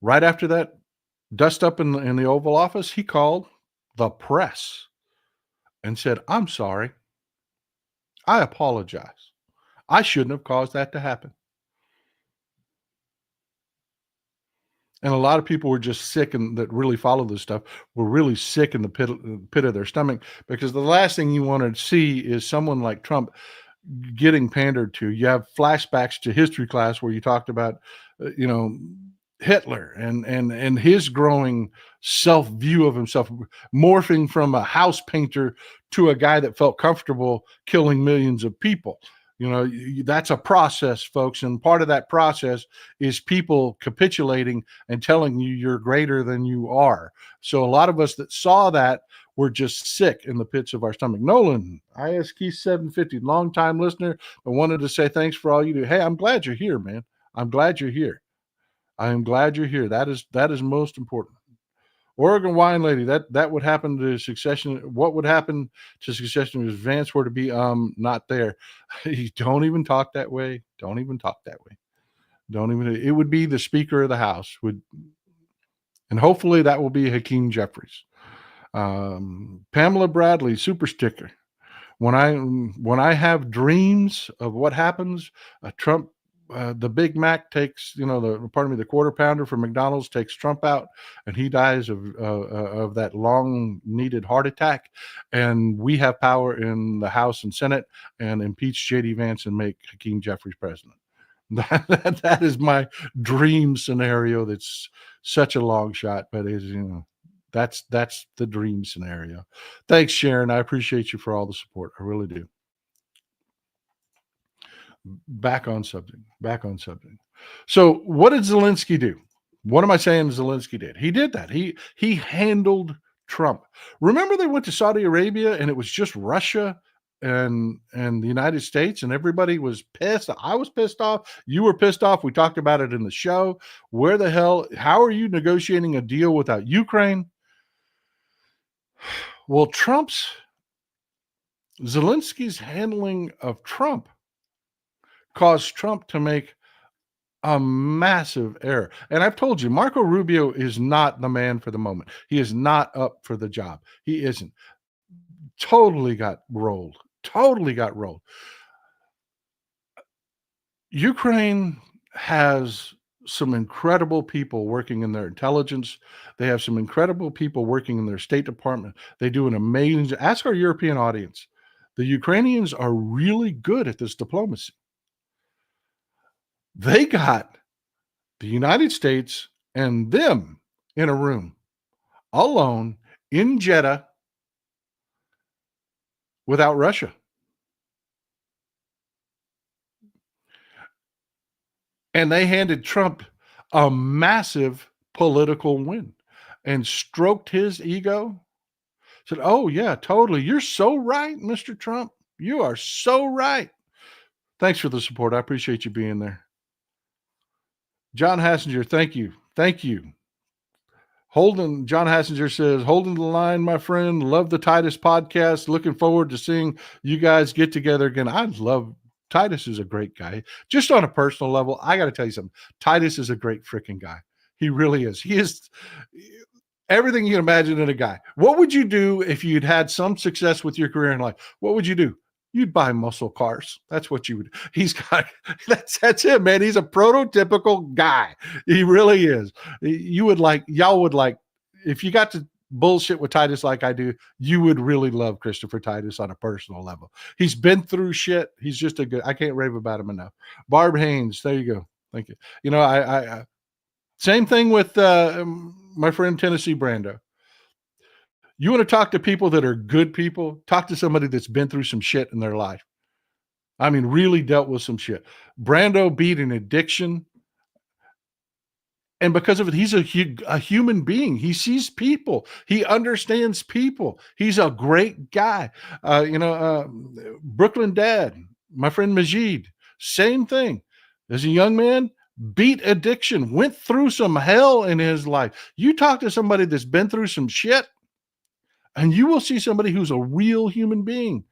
right after that dust up in the Oval Office, he called the press and said, I'm sorry. I apologize. I shouldn't have caused that to happen. And a lot of people were just sick, and that really follow this stuff were really sick in the pit of their stomach, because the last thing you want to see is someone like Trump getting pandered to. You have flashbacks to history class where you talked about, you know, Hitler and his growing self view of himself, morphing from a house painter to a guy that felt comfortable killing millions of people. You know, that's a process, folks, and part of that process is people capitulating and telling you you're greater than you are. So a lot of us that saw that were just sick in the pits of our stomach. Nolan, ISK 750, longtime listener, I wanted to say thanks for all you do. Hey, I'm glad you're here, man. I'm glad you're here. I am glad you're here. That is most important. Oregon wine lady, that would happen to succession. What would happen to succession if Vance were to be not there? You don't even talk that way. Don't even talk that way. Don't even. It would be the Speaker of the House would, and hopefully that will be Hakeem Jeffries. Pamela Bradley, super sticker. When I have dreams of what happens, Trump, the Big Mac takes, the quarter pounder from McDonald's takes Trump out, and he dies of that long needed heart attack, and we have power in the House and Senate and impeach J.D. Vance and make Hakeem Jeffries president. That is my dream scenario. That's such a long shot, but that's the dream scenario. Thanks, Sharon. I appreciate you for all the support. I really do. Back on subject. So what did Zelenskyy do? What am I saying Zelenskyy did? He did that. He handled Trump. Remember they went to Saudi Arabia and it was just Russia and the United States, and everybody was pissed. I was pissed off. You were pissed off. We talked about it in the show. How are you negotiating a deal without Ukraine? Well, Zelensky's handling of Trump caused Trump to make a massive error. And I've told you, Marco Rubio is not the man for the moment. He is not up for the job. He isn't. Totally got rolled. Ukraine has some incredible people working in their intelligence. They have some incredible people working in their State Department. They do an amazing, ask our European audience. The Ukrainians are really good at this diplomacy. They got the United States and them in a room alone in Jeddah without Russia. And they handed Trump a massive political win and stroked his ego. Said, oh, yeah, totally. You're so right, Mr. Trump. You are so right. Thanks for the support. I appreciate you being there. John Hassinger, thank you. John Hassinger says, holding the line, my friend. Love the Titus podcast. Looking forward to seeing you guys get together again. Titus is a great guy. Just on a personal level, I got to tell you something. Titus is a great freaking guy. He really is. He is everything you can imagine in a guy. What would you do if you'd had some success with your career in life? What would you do? You'd buy muscle cars. That's what you would. That's him, man. He's a prototypical guy. He really is. Y'all would like, if you got to bullshit with Titus like I do, you would really love Christopher Titus on a personal level. He's been through shit. He's just I can't rave about him enough. Barb Haynes, there you go. Thank you. I same thing with my friend Tennessee Brando. You want to talk to people that are good people? Talk to somebody that's been through some shit in their life. I mean, really dealt with some shit. Brando beat an addiction. And because of it, he's a human being. He sees people. He understands people. He's a great guy. Brooklyn Dad, my friend Majid, same thing. As a young man, beat addiction, went through some hell in his life. You talk to somebody that's been through some shit, and you will see somebody who's a real human being.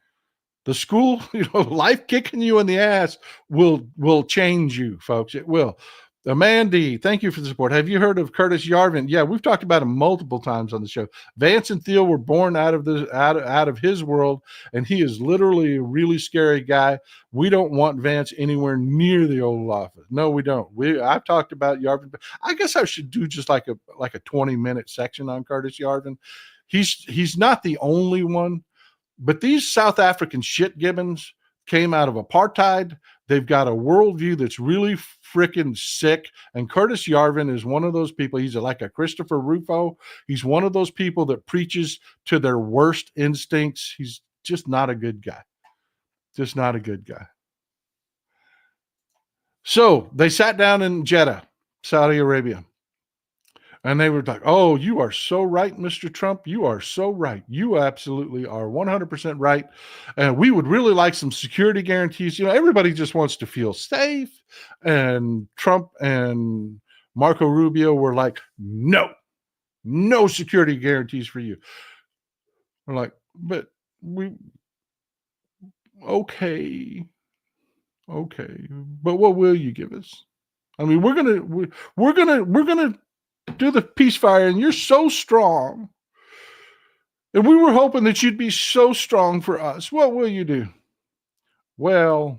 The school, life kicking you in the ass will change you, folks. It will. Mandy, thank you for the support. Have you heard of Curtis Yarvin? Yeah, we've talked about him multiple times on the show. Vance and Thiel were born out of his world, and he is literally a really scary guy. We don't want Vance anywhere near the Oval Office. No, we don't. I've talked about Yarvin. I guess I should do just like a 20-minute section on Curtis Yarvin. He's not the only one, but these South African shit gibbons came out of apartheid. They've got a worldview that's really freaking sick. And Curtis Yarvin is one of those people. He's like a Christopher Rufo. He's one of those people that preaches to their worst instincts. He's just not a good guy. Just not a good guy. So they sat down in Jeddah, Saudi Arabia. And they were like, oh, you are so right, Mr. Trump. You are so right. You absolutely are 100% right. And we would really like some security guarantees. You know, everybody just wants to feel safe. And Trump and Marco Rubio were like, no security guarantees for you. We're like, but okay. But what will you give us? I mean, we're gonna do the ceasefire, and you're so strong. And we were hoping that you'd be so strong for us. What will you do? Well,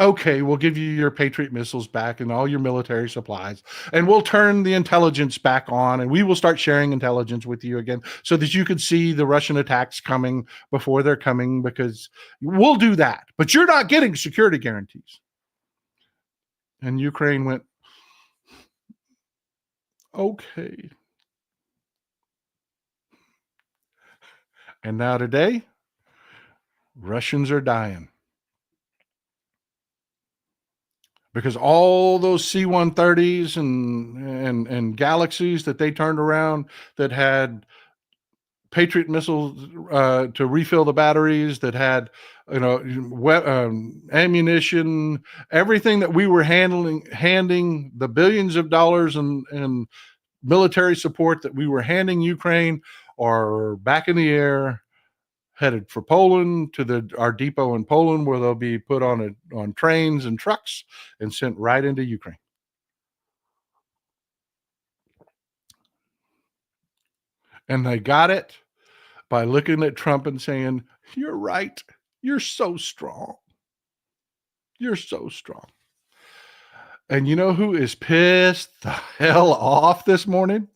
okay, we'll give you your Patriot missiles back and all your military supplies, and we'll turn the intelligence back on, and we will start sharing intelligence with you again so that you can see the Russian attacks coming before they're coming, because we'll do that. But you're not getting security guarantees. And Ukraine went, okay. And now today, Russians are dying. Because all those C-130s and Galaxies that they turned around that had Patriot missiles to refill the batteries, that had ammunition, everything that we were handing the billions of dollars and military support that we were handing Ukraine are back in the air, headed for Poland to our depot in Poland, where they'll be put on trains and trucks and sent right into Ukraine. And they got it by looking at Trump and saying, you're right. You're so strong. You're so strong. And you know who is pissed the hell off this morning?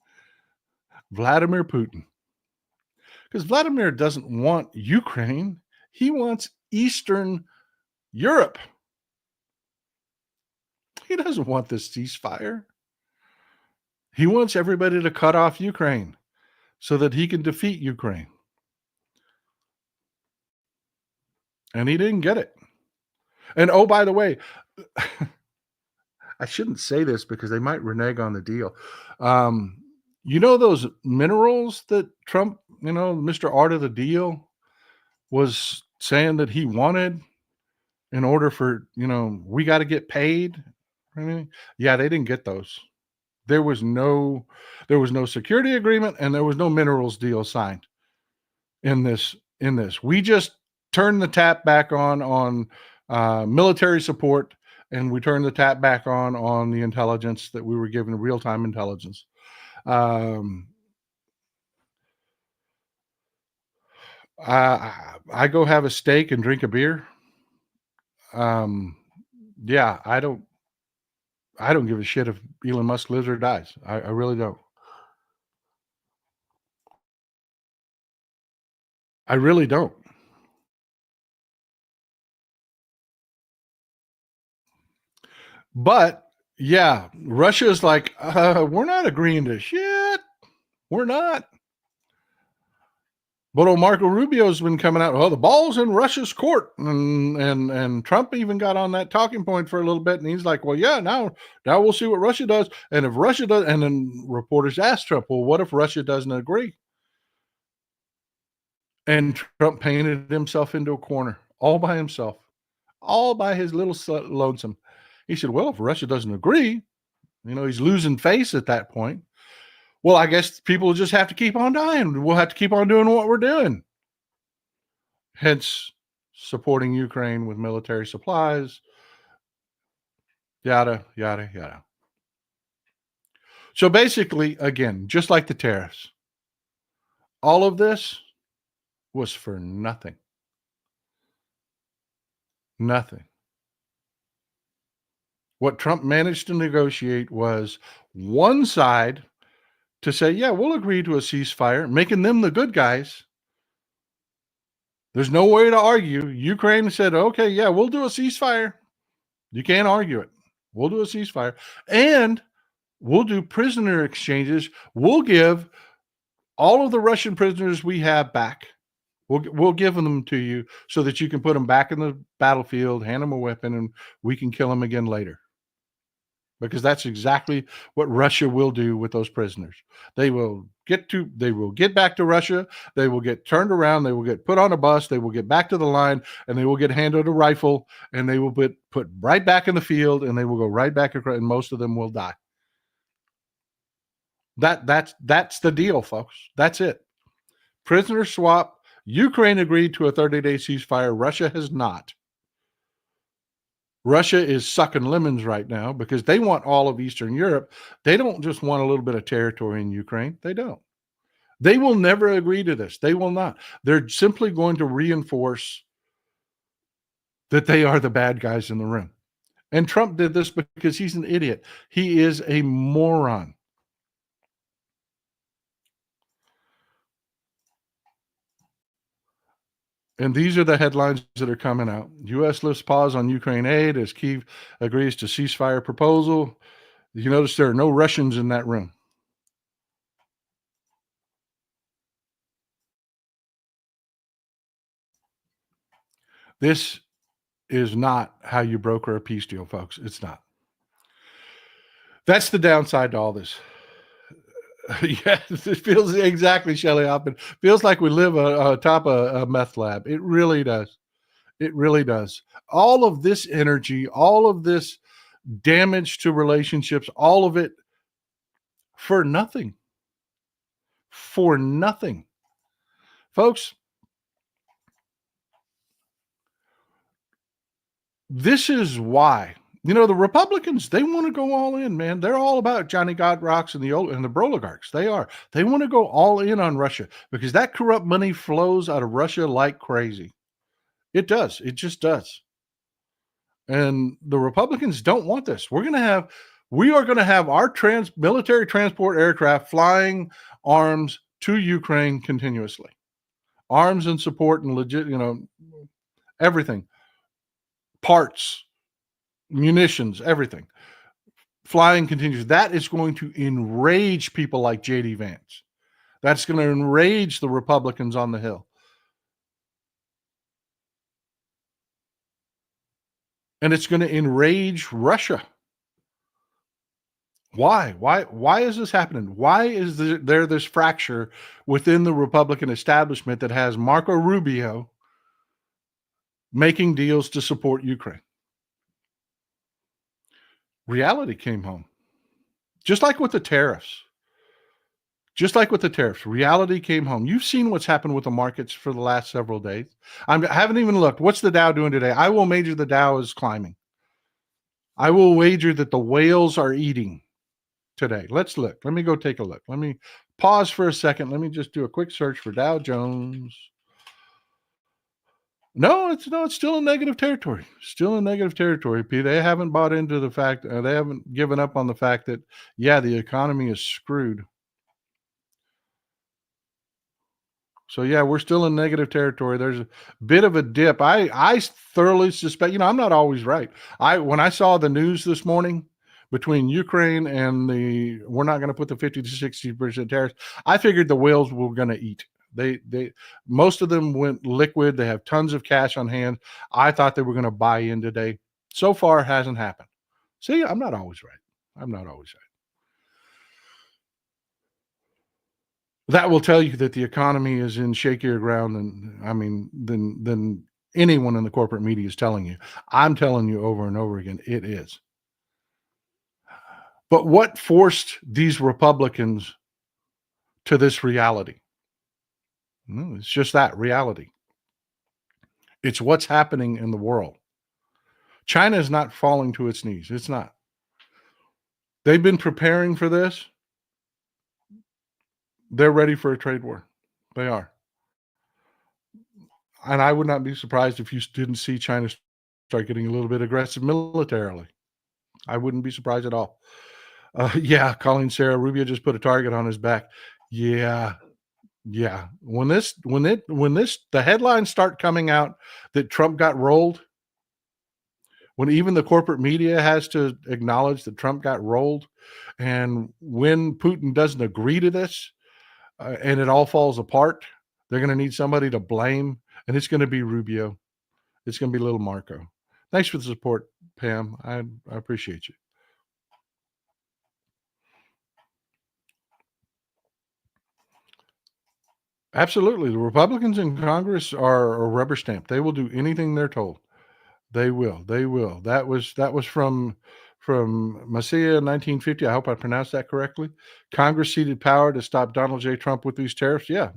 Vladimir Putin. Because Vladimir doesn't want Ukraine. He wants Eastern Europe. He doesn't want this ceasefire. He wants everybody to cut off Ukraine so that he can defeat Ukraine. And he didn't get it. And oh, by the way, I shouldn't say this because they might renege on the deal. You know those minerals that Trump, Mr. Art of the Deal was saying that he wanted in order for, we got to get paid. Yeah, they didn't get those. There was no security agreement, and there was no minerals deal signed in this. We just turned the tap back on military support, and we turned the tap back on the intelligence that we were given, real-time intelligence. I go have a steak and drink a beer. Yeah, I don't give a shit if Elon Musk lives or dies. I really don't. I really don't. But yeah, Russia is like, we're not agreeing to shit. We're not. But old Marco Rubio's been coming out, the ball's in Russia's court. And Trump even got on that talking point for a little bit. And he's like, well, yeah, now we'll see what Russia does. And if Russia does, and then reporters asked Trump, well, what if Russia doesn't agree? And Trump painted himself into a corner all by himself, all by his little lonesome. He said, well, if Russia doesn't agree, he's losing face at that point. Well, I guess people will just have to keep on dying. We'll have to keep on doing what we're doing. Hence, supporting Ukraine with military supplies, yada, yada, yada. So basically, again, just like the tariffs, all of this was for nothing. Nothing. What Trump managed to negotiate was one side to say, yeah, we'll agree to a ceasefire, making them the good guys. There's no way to argue. Ukraine said, okay, yeah, we'll do a ceasefire. You can't argue it. We'll do a ceasefire. And we'll do prisoner exchanges. We'll give all of the Russian prisoners we have back. We'll give them to you so that you can put them back in the battlefield, hand them a weapon, and we can kill them again later. Because that's exactly what Russia will do with those prisoners. They will get back to Russia. They will get turned around. They will get put on a bus. They will get back to the line, and they will get handed a rifle, and they will be put right back in the field, and they will go right back across, and most of them will die. That's the deal, folks. That's it. Prisoner swap. Ukraine agreed to a 30-day ceasefire. Russia has not. Russia is sucking lemons right now because they want all of Eastern Europe. They don't just want a little bit of territory in Ukraine. They don't. They will never agree to this. They will not. They're simply going to reinforce that they are the bad guys in the room. And Trump did this because he's an idiot. He is a moron. And these are the headlines that are coming out. U.S. lifts pause on Ukraine aid as Kyiv agrees to ceasefire proposal. You notice there are no Russians in that room. This is not how you broker a peace deal, folks. It's not. That's the downside to all this. Yeah, it feels exactly, Shelley Hoffman. Feels like we live atop a meth lab. It really does. It really does. All of this energy, all of this damage to relationships, all of it for nothing. For nothing. Folks, this is why. The Republicans, they want to go all in, man. They're all about Johnny Godrocks and the oligarchs. They are. They want to go all in on Russia because that corrupt money flows out of Russia like crazy. It does. It just does. And the Republicans don't want this. We are going to have our military transport aircraft flying arms to Ukraine continuously. Arms and support and legit, everything. Parts, munitions, everything. Flying continues. That is going to enrage people like J.D. Vance. That's going to enrage the Republicans on the Hill. And it's going to enrage Russia. Why? Why is this happening? Why is there this fracture within the Republican establishment that has Marco Rubio making deals to support Ukraine? Reality came home. Just like with the tariffs. Reality came home. You've seen what's happened with the markets for the last several days. I haven't even looked. What's the Dow doing today? I will wager the Dow is climbing. I will wager that the whales are eating today. Let's look. Let me go take a look. Let me pause for a second. Let me just do a quick search for Dow Jones. No, it's still in negative territory. Still in negative territory, P. They haven't bought into the fact, they haven't given up on the fact that, yeah, the economy is screwed. So, yeah, we're still in negative territory. There's a bit of a dip. I thoroughly suspect, I'm not always right. When I saw the news this morning between Ukraine and we're not going to put the 50 to 60% tariffs, I figured the whales were going to eat. Most of them went liquid. They have tons of cash on hand. I thought they were going to buy in today. So far, it hasn't happened. See, I'm not always right. That will tell you that the economy is in shakier ground than anyone in the corporate media is telling you. I'm telling you over and over again, it is. But what forced these Republicans to this reality? It's just that reality. It's what's happening in the world. China is not falling to its knees. It's not. They've been preparing for this. They're ready for a trade war. They are. And I would not be surprised if you didn't see China start getting a little bit aggressive militarily. I wouldn't be surprised at all. Yeah, Colleen Sarah Rubio just put a target on his back. Yeah, yeah. When the headlines start coming out that Trump got rolled, when even the corporate media has to acknowledge that Trump got rolled, and when Putin doesn't agree to this, and it all falls apart, they're going to need somebody to blame, and it's going to be Rubio. It's going to be little Marco. Thanks for the support, Pam. I appreciate you. Absolutely. The Republicans in Congress are a rubber stamp. They will do anything they're told. They will. They will. That was from Maciah 1950. I hope I pronounced that correctly. Congress ceded power to stop Donald J. Trump with these tariffs. Yeah.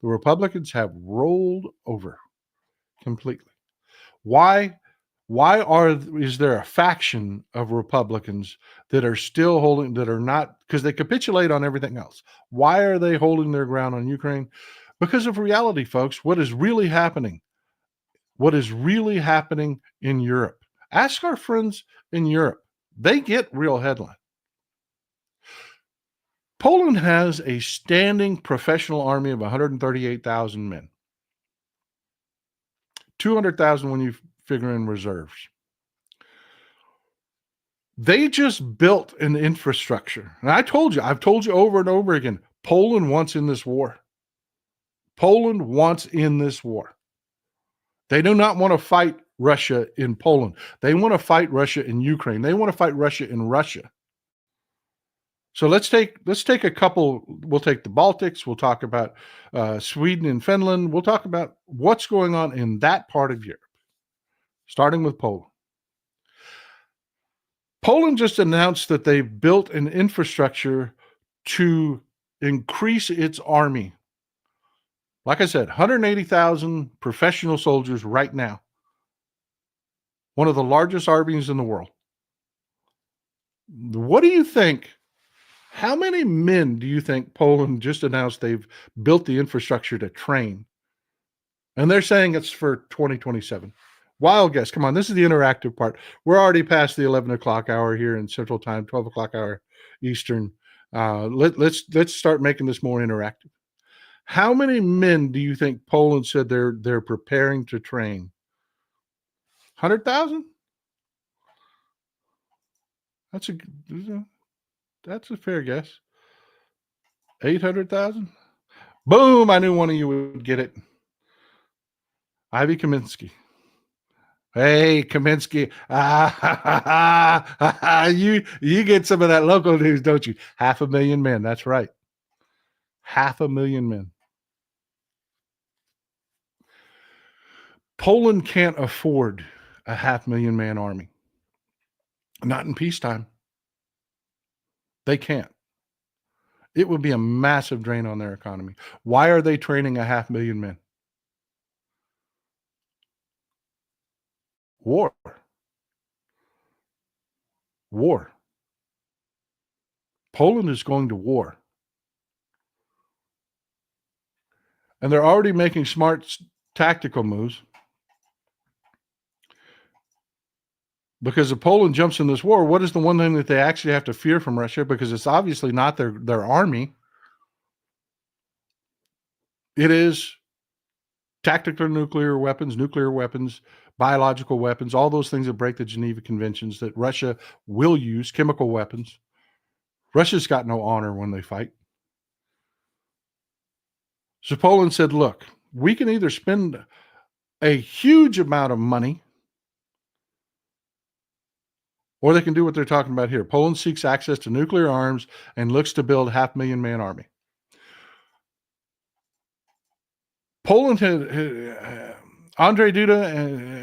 The Republicans have rolled over completely. Why is there a faction of Republicans that are still holding, that are not, because they capitulate on everything else? Why are they holding their ground on Ukraine? Because of reality, folks. What is really happening in Europe? Ask our friends in Europe. They get real headline. Poland has a standing professional army of 138,000 men. 200,000 when you figure in reserves. They just built an infrastructure. And I've told you over and over again, Poland wants in this war. Poland wants in this war. They do not want to fight Russia in Poland. They want to fight Russia in Ukraine. They want to fight Russia in Russia. So let's take a couple. We'll take the Baltics. We'll talk about Sweden and Finland. We'll talk about what's going on in that part of Europe, starting with Poland. Poland just announced that they've built an infrastructure to increase its army. Like I said, 180,000 professional soldiers right now. One of the largest armies in the world. What do you think? How many men do you think Poland just announced they've built the infrastructure to train? And they're saying it's for 2027. Wild guess. Come on, this is the interactive part. We're already past the 11 o'clock hour here in Central Time, 12 o'clock hour Eastern. Let's start making this more interactive. How many men do you think Poland said they're preparing to train? 100,000? That's a fair guess. 800,000? Boom! I knew one of you would get it. Ivy Kaminsky. Hey, Kaminsky. You get some of that local news, don't you? 500,000 men. That's right. 500,000 men. Poland can't afford a 500,000 man army. Not in peacetime. They can't. It would be a massive drain on their economy. Why are they training a 500,000 men? War. War. Poland is going to war. And they're already making smart tactical moves. Because if Poland jumps in this war, what is the one thing that they actually have to fear from Russia? Because it's obviously not their army. It is tactical nuclear weapons, biological weapons, all those things that break the Geneva Conventions that Russia will use, chemical weapons. Russia's got no honor when they fight. So Poland said, look, we can either spend a huge amount of money or they can do what they're talking about here. Poland seeks access to nuclear arms and looks to build 500,000 man army. Poland had Andre Duda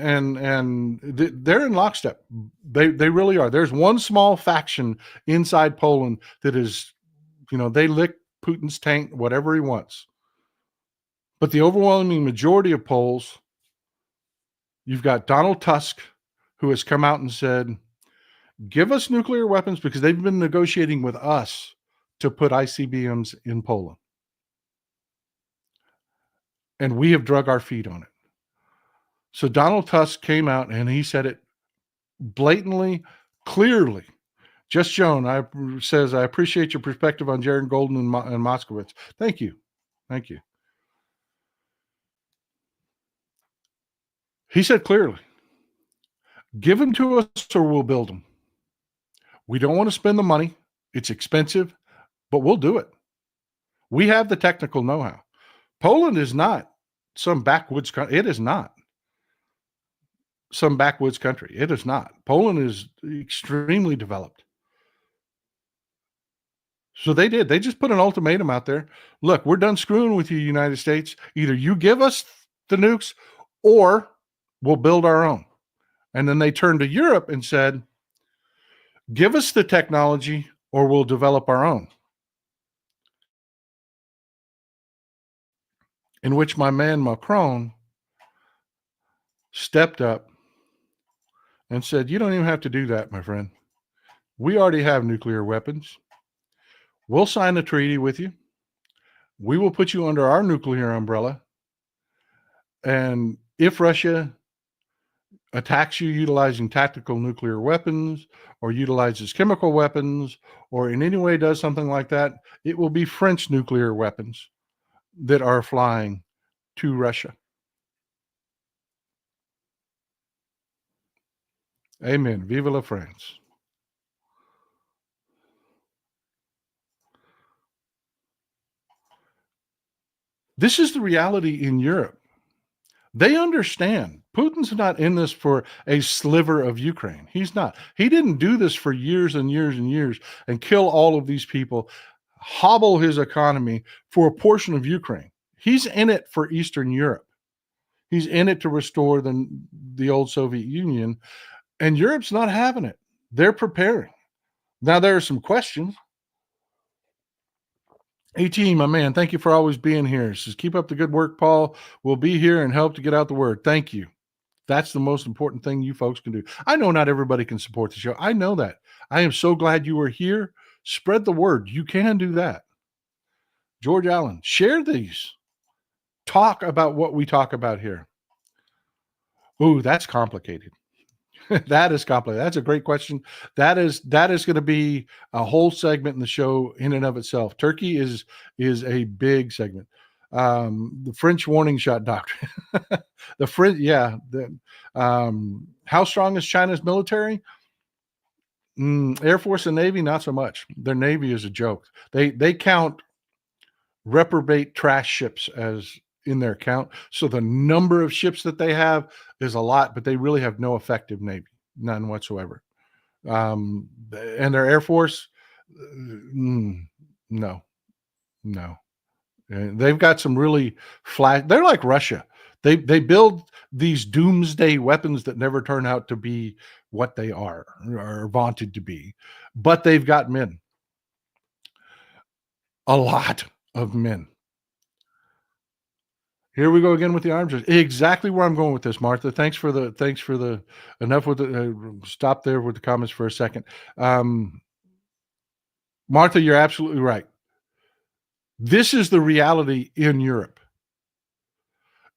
and they're in lockstep. They really are. There's one small faction inside Poland that is, they lick Putin's tank, whatever he wants. But the overwhelming majority of Poles, you've got Donald Tusk, who has come out and said, Give us nuclear weapons because they've been negotiating with us to put ICBMs in Poland. And we have drug our feet on it. So Donald Tusk came out and he said it blatantly, clearly. Just Joan says, I appreciate your perspective on Jared Golden and Moskowitz. Thank you. Thank you. He said clearly, give them to us or we'll build them. We don't want to spend the money. It's expensive, but we'll do it. We have the technical know-how. Poland is not some backwoods country. It is not some backwoods country. It is not. Poland is extremely developed. So they did. They just put an ultimatum out there. Look, we're done screwing with you, United States. Either you give us the nukes or we'll build our own. And then they turned to Europe and said, give us the technology or we'll develop our own. In which my man Macron stepped up and said, you don't even have to do that, my friend. We already have nuclear weapons. We'll sign a treaty with you. We will put you under our nuclear umbrella. And if Russia attacks you utilizing tactical nuclear weapons or utilizes chemical weapons or in any way does something like that, it will be French nuclear weapons that are flying to Russia. Amen. Vive la France. This is the reality in Europe. They understand Putin's not in this for a sliver of Ukraine. He's not. He didn't do this for years and years and years and kill all of these people, hobble his economy for a portion of Ukraine. He's in it for Eastern Europe. He's in it to restore the old Soviet Union, and Europe's not having it. They're preparing. Now, there are some questions. AT, my man, thank you for always being here. Says, keep up the good work, Paul. We'll be here and help to get out the word. Thank you. That's the most important thing you folks can do. I know not everybody can support the show. I know that. I am so glad you are here. Spread the word. You can do that. George Allen, share these. Talk about what we talk about here. Ooh, that's complicated. That is complicated. That's a great question. That is going to be a whole segment in the show in and of itself. Turkey is a big segment. The French warning shot doctrine. The French, yeah. How strong is China's military? Air Force and Navy, not so much. Their Navy is a joke. They count reprobate trash ships as in their count. So the number of ships that they have is a lot, but they really have no effective Navy, none whatsoever. And their Air Force, no. And they've got some really they're like Russia. They build these doomsday weapons that never turn out to be what they are or vaunted to be, but they've got men. A lot of men. Here we go again with the arms race. Exactly where I'm going with this, Martha. Thanks for the enough with the stop there with the comments for a second. Martha, you're absolutely right. This is the reality in Europe.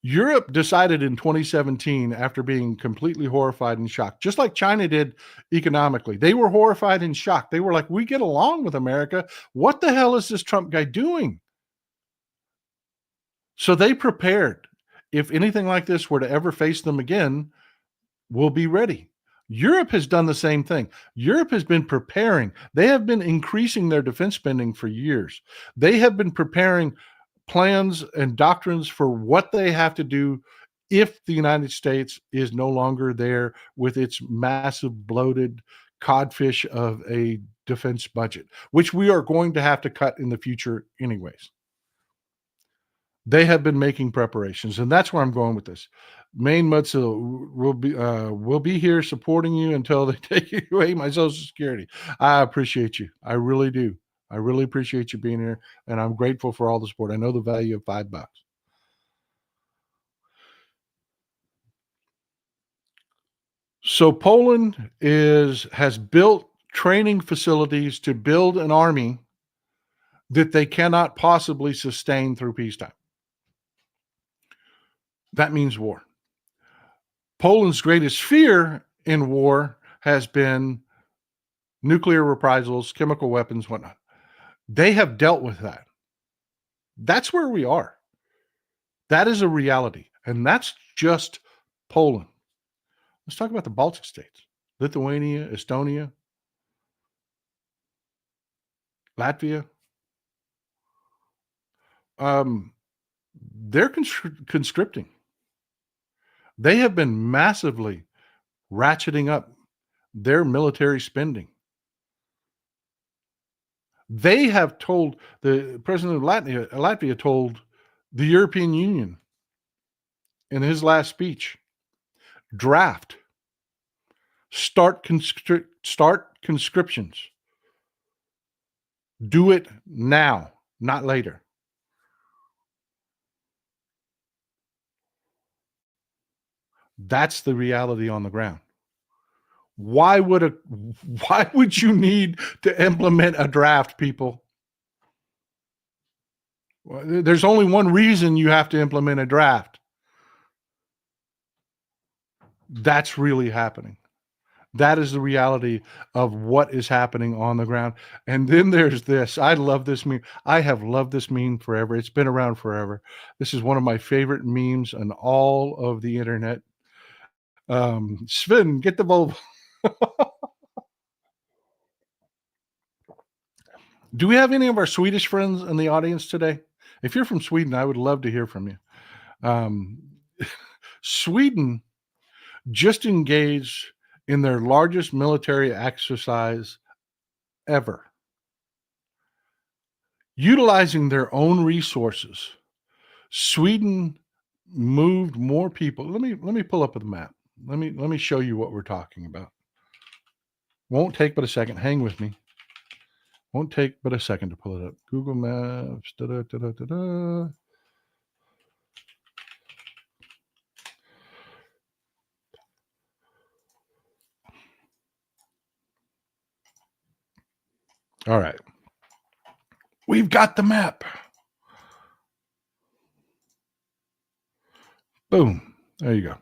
Europe decided in 2017, after being completely horrified and shocked, just like China did economically. They were horrified and shocked. They were like, we get along with America. What the hell is this Trump guy doing? So they prepared. If anything like this were to ever face them again, we'll be ready. Europe has done the same thing. Europe has been preparing. They have been increasing their defense spending for years. They have been preparing plans and doctrines for what they have to do if the United States is no longer there with its massive bloated codfish of a defense budget, which we are going to have to cut in the future anyways. They have been making preparations, and that's where I'm going with this. Maine Mudsill will be here supporting you until they take away my Social Security. I appreciate you. I really do. I really appreciate you being here, and I'm grateful for all the support. I know the value of $5. So Poland has built training facilities to build an army that they cannot possibly sustain through peacetime. That means war. Poland's greatest fear in war has been nuclear reprisals, chemical weapons, whatnot. They have dealt with that. That's where we are. That is a reality. And that's just Poland. Let's talk about the Baltic states: Lithuania, Estonia, Latvia. They're conscripting. They have been massively ratcheting up their military spending. They have told the president of Latvia told the European Union in his last speech, draft, start conscriptions. Do it now, not later. That's the reality on the ground. Why would you need to implement a draft, people? There's only one reason you have to implement a draft. That's really happening. That is the reality of what is happening on the ground. And then there's this. I love this meme. I have loved this meme forever. It's been around forever. This is one of my favorite memes on all of the internet. Sven, get the Volvo. Do we have any of our Swedish friends in the audience today? If you're from Sweden, I would love to hear from you. Sweden just engaged in their largest military exercise ever, utilizing their own resources. Sweden moved more people. Let me pull up the map. Let me show you what we're talking about. Won't take but a second. Hang with me. Won't take but a second to pull it up. Google Maps. All right. We've got the map. Boom. There you go.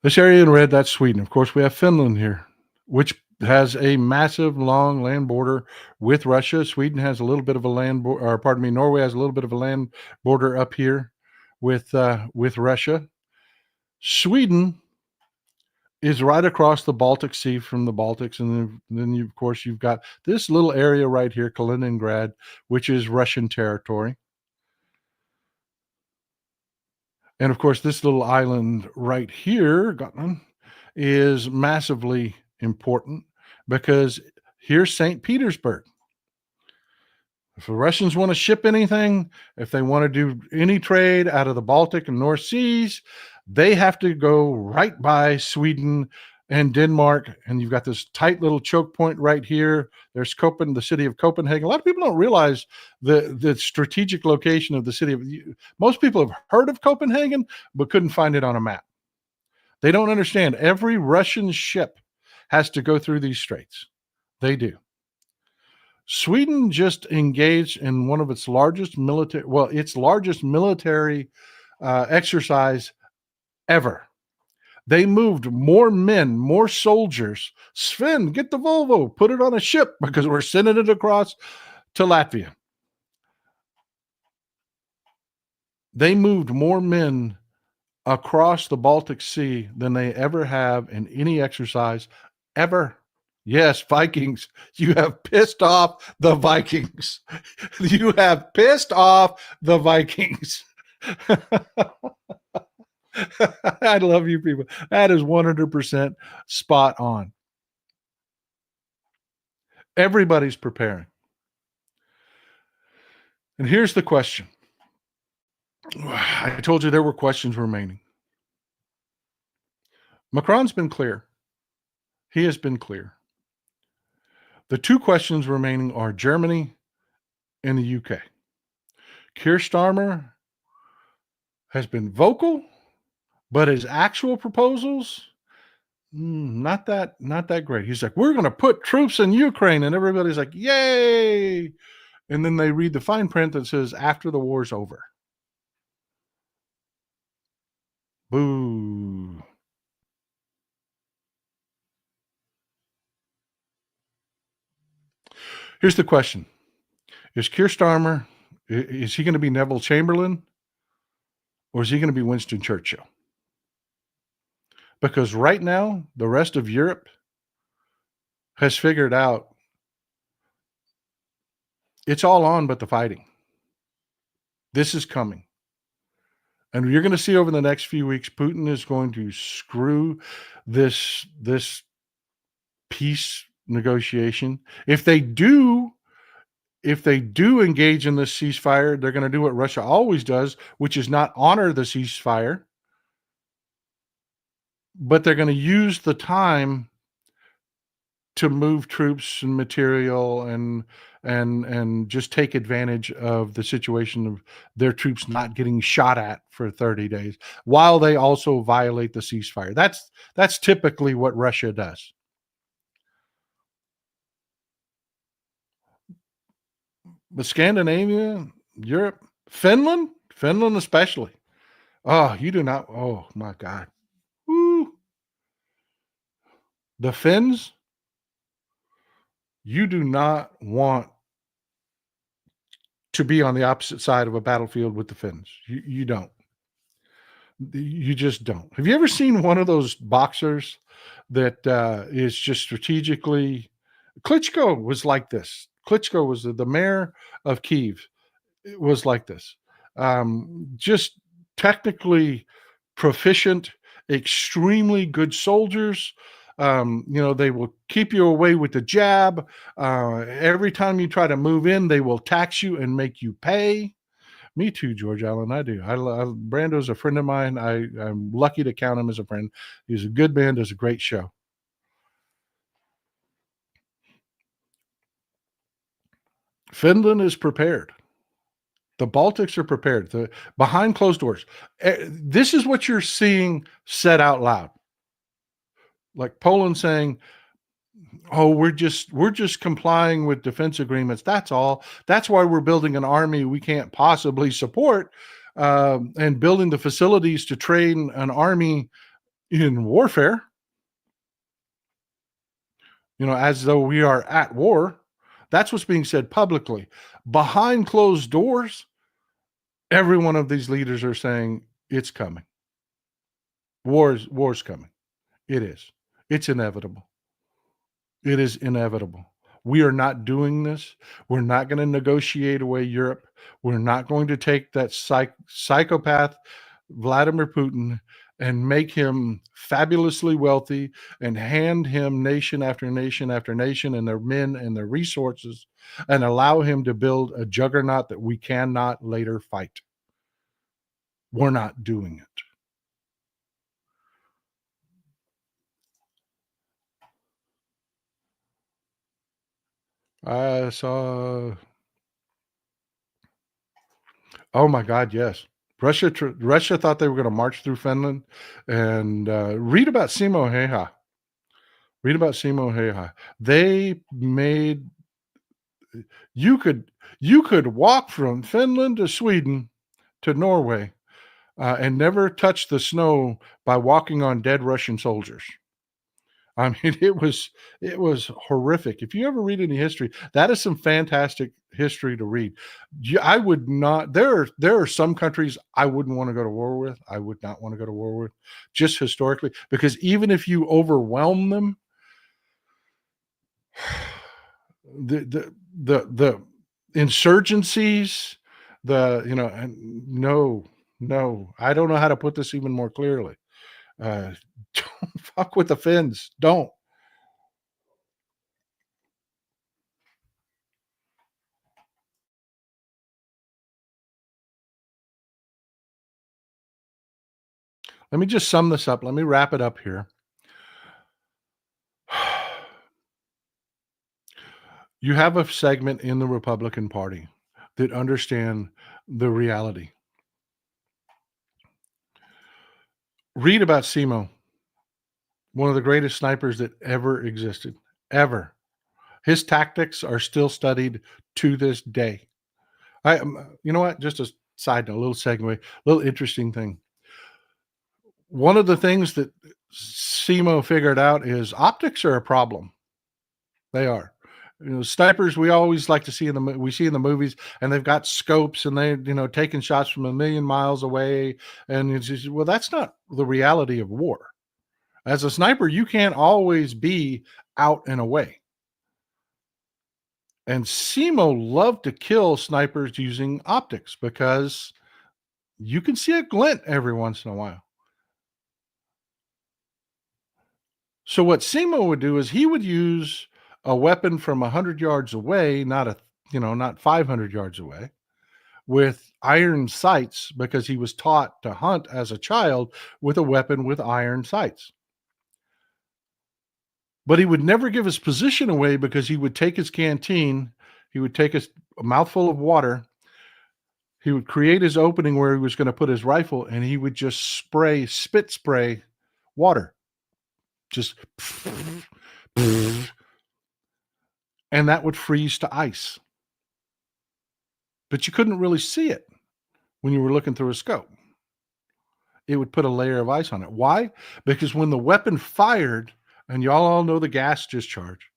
This area in red, that's Sweden. Of course, we have Finland here, which has a massive, long land border with Russia. Sweden has a little bit of a land border, or pardon me, Norway has a little bit of a land border up here with Russia. Sweden is right across the Baltic Sea from the Baltics, and then you, of course, you've got this little area right here, Kaliningrad, which is Russian territory. And of course, this little island right here, Gotland, is massively important because here's St. Petersburg. If the Russians want to ship anything, if they want to do any trade out of the Baltic and North Seas, they have to go right by Sweden and Denmark. And you've got this tight little choke point right here. There's the city of Copenhagen. A lot of people don't realize the strategic location of the city of. Most people have heard of Copenhagen, but couldn't find it on a map. They don't understand. Every Russian ship has to go through these straits. They do. Sweden just engaged in one of its largest military exercise ever. They moved more men, more soldiers. Sven, get the Volvo, put it on a ship because we're sending it across to Latvia. They moved more men across the Baltic Sea than they ever have in any exercise ever. Yes, Vikings, you have pissed off the Vikings. You have pissed off the Vikings. I love you people. That is 100% spot on. Everybody's preparing. And here's the question. I told you there were questions remaining. Macron's been clear. He has been clear. The two questions remaining are Germany and the UK. Keir Starmer has been vocal, but his actual proposals not that great. He's like, we're going to put troops in Ukraine, and everybody's like, yay! And then they read the fine print that says after the war's over. Boo. Here's the question: Is Keir Starmer, is he going to be Neville Chamberlain, or is he going to be Winston Churchill? Because right now, the rest of Europe has figured out it's all on but the fighting. This is coming. And you're going to see over the next few weeks, Putin is going to screw this peace negotiation. If they do engage in this ceasefire, they're going to do what Russia always does, which is not honor the ceasefire, but they're going to use the time to move troops and material and just take advantage of the situation of their troops not getting shot at for 30 days while they also violate the ceasefire. That's typically what Russia does. But Scandinavia, Europe, Finland especially. Oh, you do not. Oh my God. Woo. The Finns, you do not want to be on the opposite side of a battlefield with the Finns. You don't. You just don't. Have you ever seen one of those boxers that is just strategically? Klitschko was like this. Klitschko was the mayor of Kiev. It was like this. Just technically proficient, extremely good soldiers. They will keep you away with the jab. Every time you try to move in, they will tax you and make you pay. Me too, George Allen. I do. Brando's a friend of mine. I'm lucky to count him as a friend. He's a good man, does a great show. Finland is prepared. The Baltics are prepared. Behind closed doors. This is what you're seeing said out loud. Like Poland saying, "Oh, we're just complying with defense agreements. That's all. That's why we're building an army we can't possibly support, and building the facilities to train an army in warfare. As though we are at war." That's what's being said publicly. Behind closed doors, every one of these leaders are saying it's coming. War's coming. It is. It's inevitable. It is inevitable. We are not doing this. We're not going to negotiate away Europe. We're not going to take that psychopath Vladimir Putin and make him fabulously wealthy and hand him nation after nation after nation and their men and their resources and allow him to build a juggernaut that we cannot later fight. We're not doing it. I saw. Oh my God, yes. Russia thought they were going to march through Finland, and read about Simo Heha. Read about Simo Heha. They made you could walk from Finland to Sweden to Norway and never touch the snow by walking on dead Russian soldiers. I mean, it was horrific. If you ever read any history, that is some fantastic history to read. I would not. There are some countries I wouldn't want to go to war with. I would not want to go to war with, just historically, because even if you overwhelm them, the insurgencies, and no, I don't know how to put this even more clearly. Don't fuck with the Finns. Don't. Let me just sum this up. Let me wrap it up here. You have a segment in the Republican Party that understand the reality. Read about Simo. One of the greatest snipers that ever existed, ever. His tactics are still studied to this day. You know what? Just a side note, a little segue, a little interesting thing. One of the things that SEMO figured out is optics are a problem. They are. Snipers we always like to see we see in the movies, and they've got scopes, and they taking shots from a million miles away, and it's just, well, that's not the reality of war. As a sniper, you can't always be out and away. And SEMO loved to kill snipers using optics because you can see a glint every once in a while. So what SEMO would do is he would use a weapon from 100 yards away, not 500 yards away, with iron sights, because he was taught to hunt as a child with a weapon with iron sights. But he would never give his position away, because he would take his canteen, he would take a mouthful of water, he would create his opening where he was going to put his rifle, and he would just spit spray water. Just and that would freeze to ice. But you couldn't really see it when you were looking through a scope. It would put a layer of ice on it. Why? Because when the weapon fired, and y'all all know the gas discharge,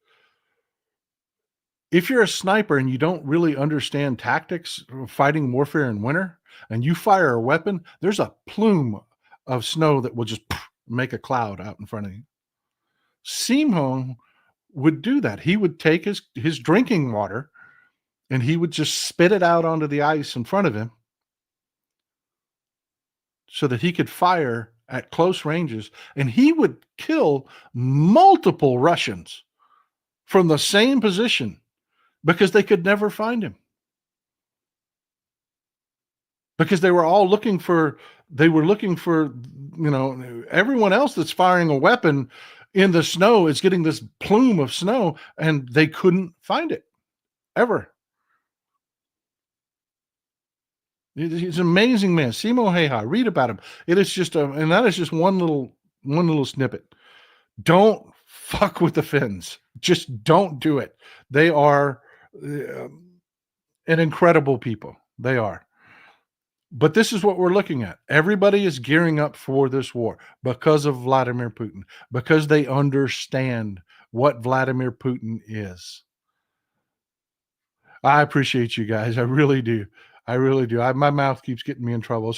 if you're a sniper and you don't really understand tactics of fighting warfare in winter, and you fire a weapon, there's a plume of snow that will just make a cloud out in front of you. SEMO would do that. He would take his drinking water, and he would just spit it out onto the ice in front of him so that he could fire at close ranges, and he would kill multiple Russians from the same position because they could never find him. Because they were looking for, everyone else that's firing a weapon in the snow is getting this plume of snow, and they couldn't find it ever. He's an amazing man. SEMO Heha, read about him. It is just and that is just one little snippet. Don't fuck with the Finns. Just don't do it. They are an incredible people. They are. But this is what we're looking at. Everybody is gearing up for this war because of Vladimir Putin, because they understand what Vladimir Putin is. I appreciate you guys. I really do. I really do. My mouth keeps getting me in trouble.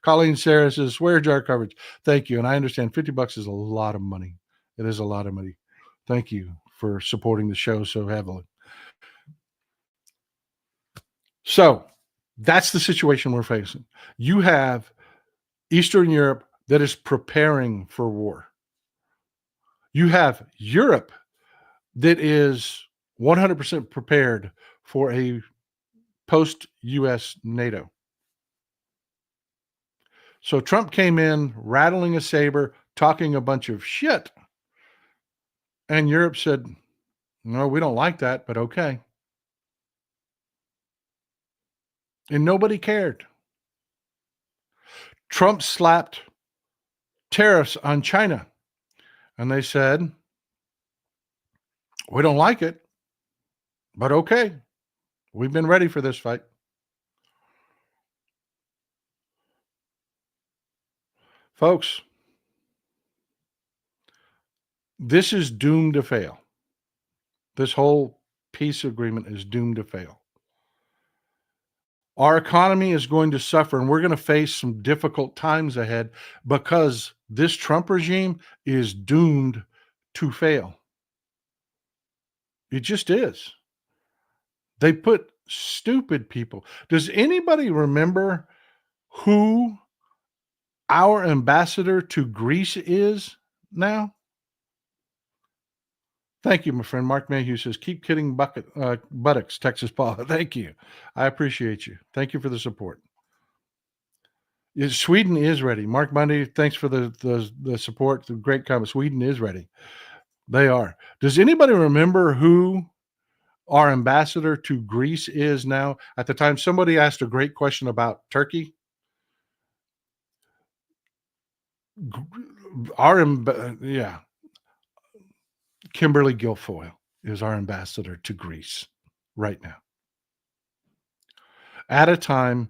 Colleen Sarah says, swear jar coverage. Thank you. And I understand $50 is a lot of money. It is a lot of money. Thank you for supporting the show so heavily. So that's the situation we're facing. You have Eastern Europe that is preparing for war. You have Europe that is 100% prepared for a post-US NATO. So Trump came in rattling a saber, talking a bunch of shit, and Europe said, no, we don't like that, but okay. And nobody cared. Trump slapped tariffs on China, and they said, we don't like it, but okay. We've been ready for this fight. Folks, this is doomed to fail. This whole peace agreement is doomed to fail. Our economy is going to suffer, and we're going to face some difficult times ahead because this Trump regime is doomed to fail. It just is. They put stupid people. Does anybody remember who our ambassador to Greece is now? Thank you, my friend. Mark Mayhew says, keep kidding buttocks, Texas Paul. Thank you. I appreciate you. Thank you for the support. Sweden is ready. Mark Monday, thanks for the support, the great comment. Sweden is ready. They are. Does anybody remember who our ambassador to Greece is now? At the time, somebody asked a great question about Turkey. Yeah. Kimberly Guilfoyle is our ambassador to Greece right now, at a time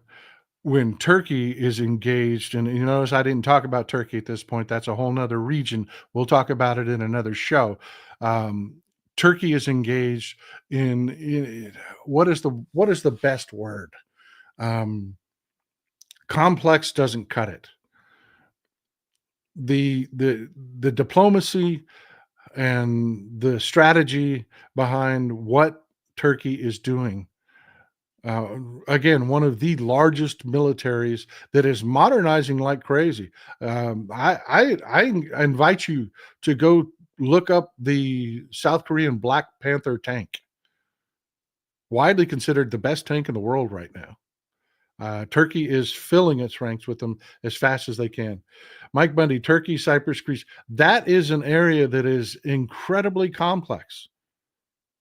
when Turkey is engaged. And you notice I didn't talk about Turkey at this point. That's a whole nother region. We'll talk about it in another show. Um, Turkey is engaged in what is the best word? Um, Complex doesn't cut it. The diplomacy and the strategy behind what Turkey is doing. Again, one of the largest militaries that is modernizing like crazy. I invite you to go look up the South Korean Black Panther tank, widely considered the best tank in the world right now. Turkey is filling its ranks with them as fast as they can. Mike Bundy, Turkey, Cyprus, Greece. That is an area that is incredibly complex.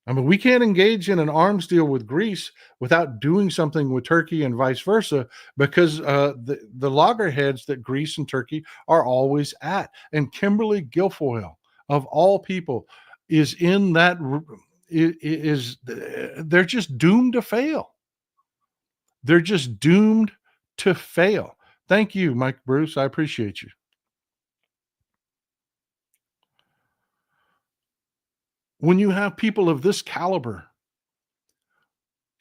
I mean, we can't engage in an arms deal with Greece without doing something with Turkey and vice versa, because the loggerheads that Greece and Turkey are always at. And Kimberly Guilfoyle, of all people, is in that. They're just doomed to fail. They're just doomed to fail. Thank you, Mike Bruce. I appreciate you. When you have people of this caliber,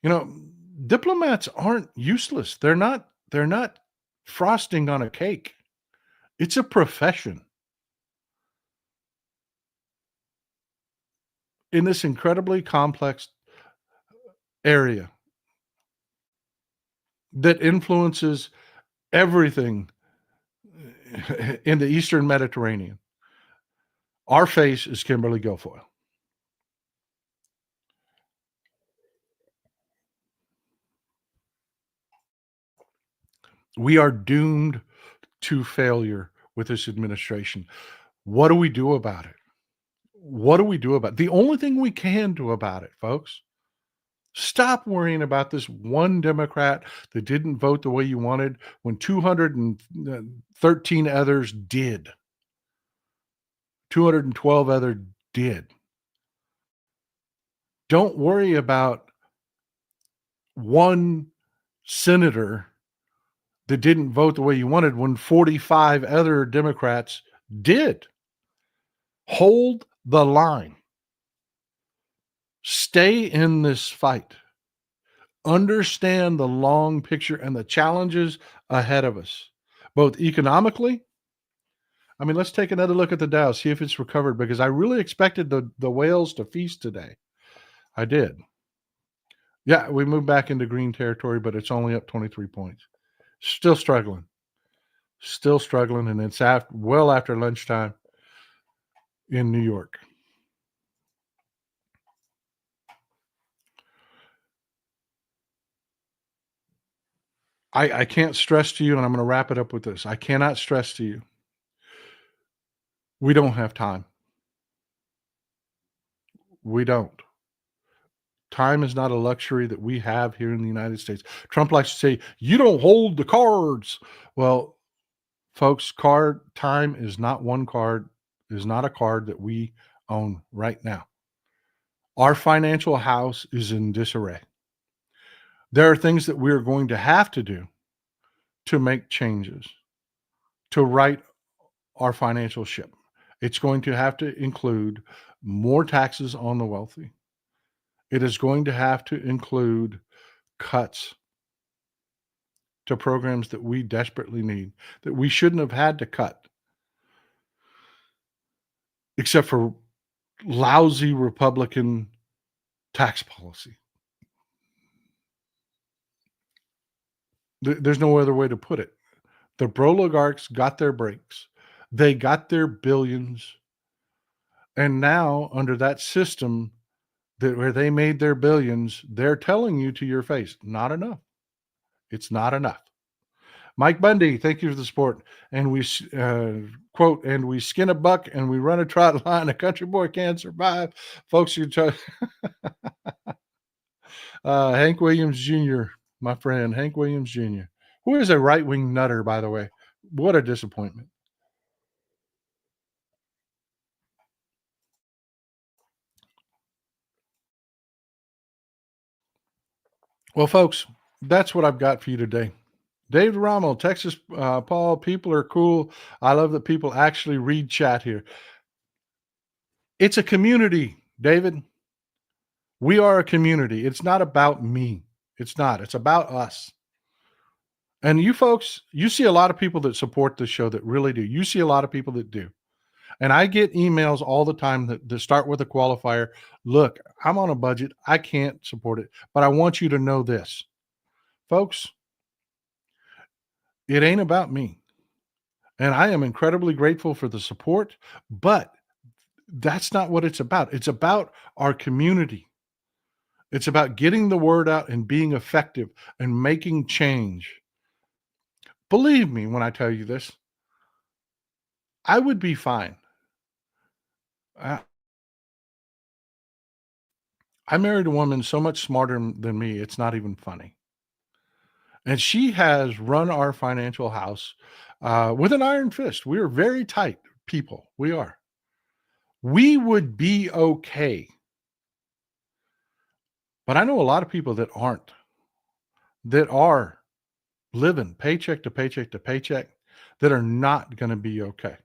you know, diplomats aren't useless. They're not frosting on a cake. It's a profession in this incredibly complex area that influences everything in the Eastern Mediterranean. Our face is Kimberly Guilfoyle. We are doomed to failure with this administration. What do we do about it? What do we do about it? The only thing we can do about it, folks, stop worrying about this one Democrat that didn't vote the way you wanted when 213 others did. 212 others did. Don't worry about one senator that didn't vote the way you wanted when 45 other Democrats did. Hold the line. Stay in this fight. Understand the long picture and the challenges ahead of us, both economically. I mean, let's take another look at the Dow, see if it's recovered, because I really expected the whales to feast today. I did. Yeah, we moved back into green territory, but it's only up 23 points. Still struggling. Still struggling, and it's well after lunchtime in New York. I can't stress to you, and I'm going to wrap it up with this. I cannot stress to you, we don't have time. We don't. Time is not a luxury that we have here in the United States. Trump likes to say, you don't hold the cards. Well, folks, time is not one card, is not a card that we own right now. Our financial house is in disarray. There are things that we're going to have to do to make changes, to right our financial ship. It's going to have to include more taxes on the wealthy. It is going to have to include cuts to programs that we desperately need, that we shouldn't have had to cut, except for lousy Republican tax policy. There's no other way to put it. The oligarchs got their breaks. They got their billions. And now, under that system where they made their billions, they're telling you to your face, not enough. It's not enough. Mike Bundy, thank you for the support. And we quote, and we skin a buck and we run a trot line. A country boy can't survive. Folks, Hank Williams Jr., my friend, Hank Williams Jr., who is a right-wing nutter, by the way. What a disappointment. Well, folks, that's what I've got for you today. David Rommel, Texas, Paul, people are cool. I love that people actually read chat here. It's a community, David. We are a community. It's not about me. It's not. It's about us. And you folks, you see a lot of people that support this show that really do. You see a lot of people that do. And I get emails all the time that start with a qualifier. Look, I'm on a budget. I can't support it, but I want you to know this. Folks, it ain't about me. And I am incredibly grateful for the support, but that's not what it's about. It's about our community. It's about getting the word out and being effective and making change. Believe me when I tell you this, I would be fine. I, I married a woman so much smarter than me, it's not even funny. And she has run our financial house with an iron fist. We are very tight people. We are. We would be okay. But I know a lot of people that aren't, that are living paycheck to paycheck to paycheck, that are not going to be okay.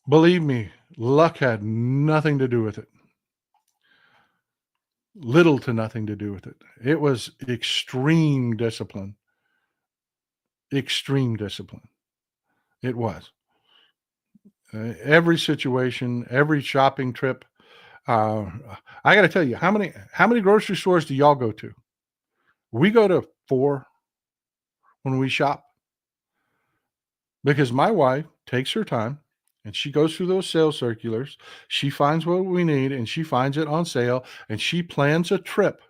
Believe me, luck had nothing to do with it. Little to nothing to do with it. It was extreme discipline. Extreme discipline. It was. Every situation, every shopping trip. I got to tell you, how many grocery stores do y'all go to? We go to 4 when we shop because my wife takes her time and she goes through those sales circulars. She finds what we need and she finds it on sale and she plans a trip.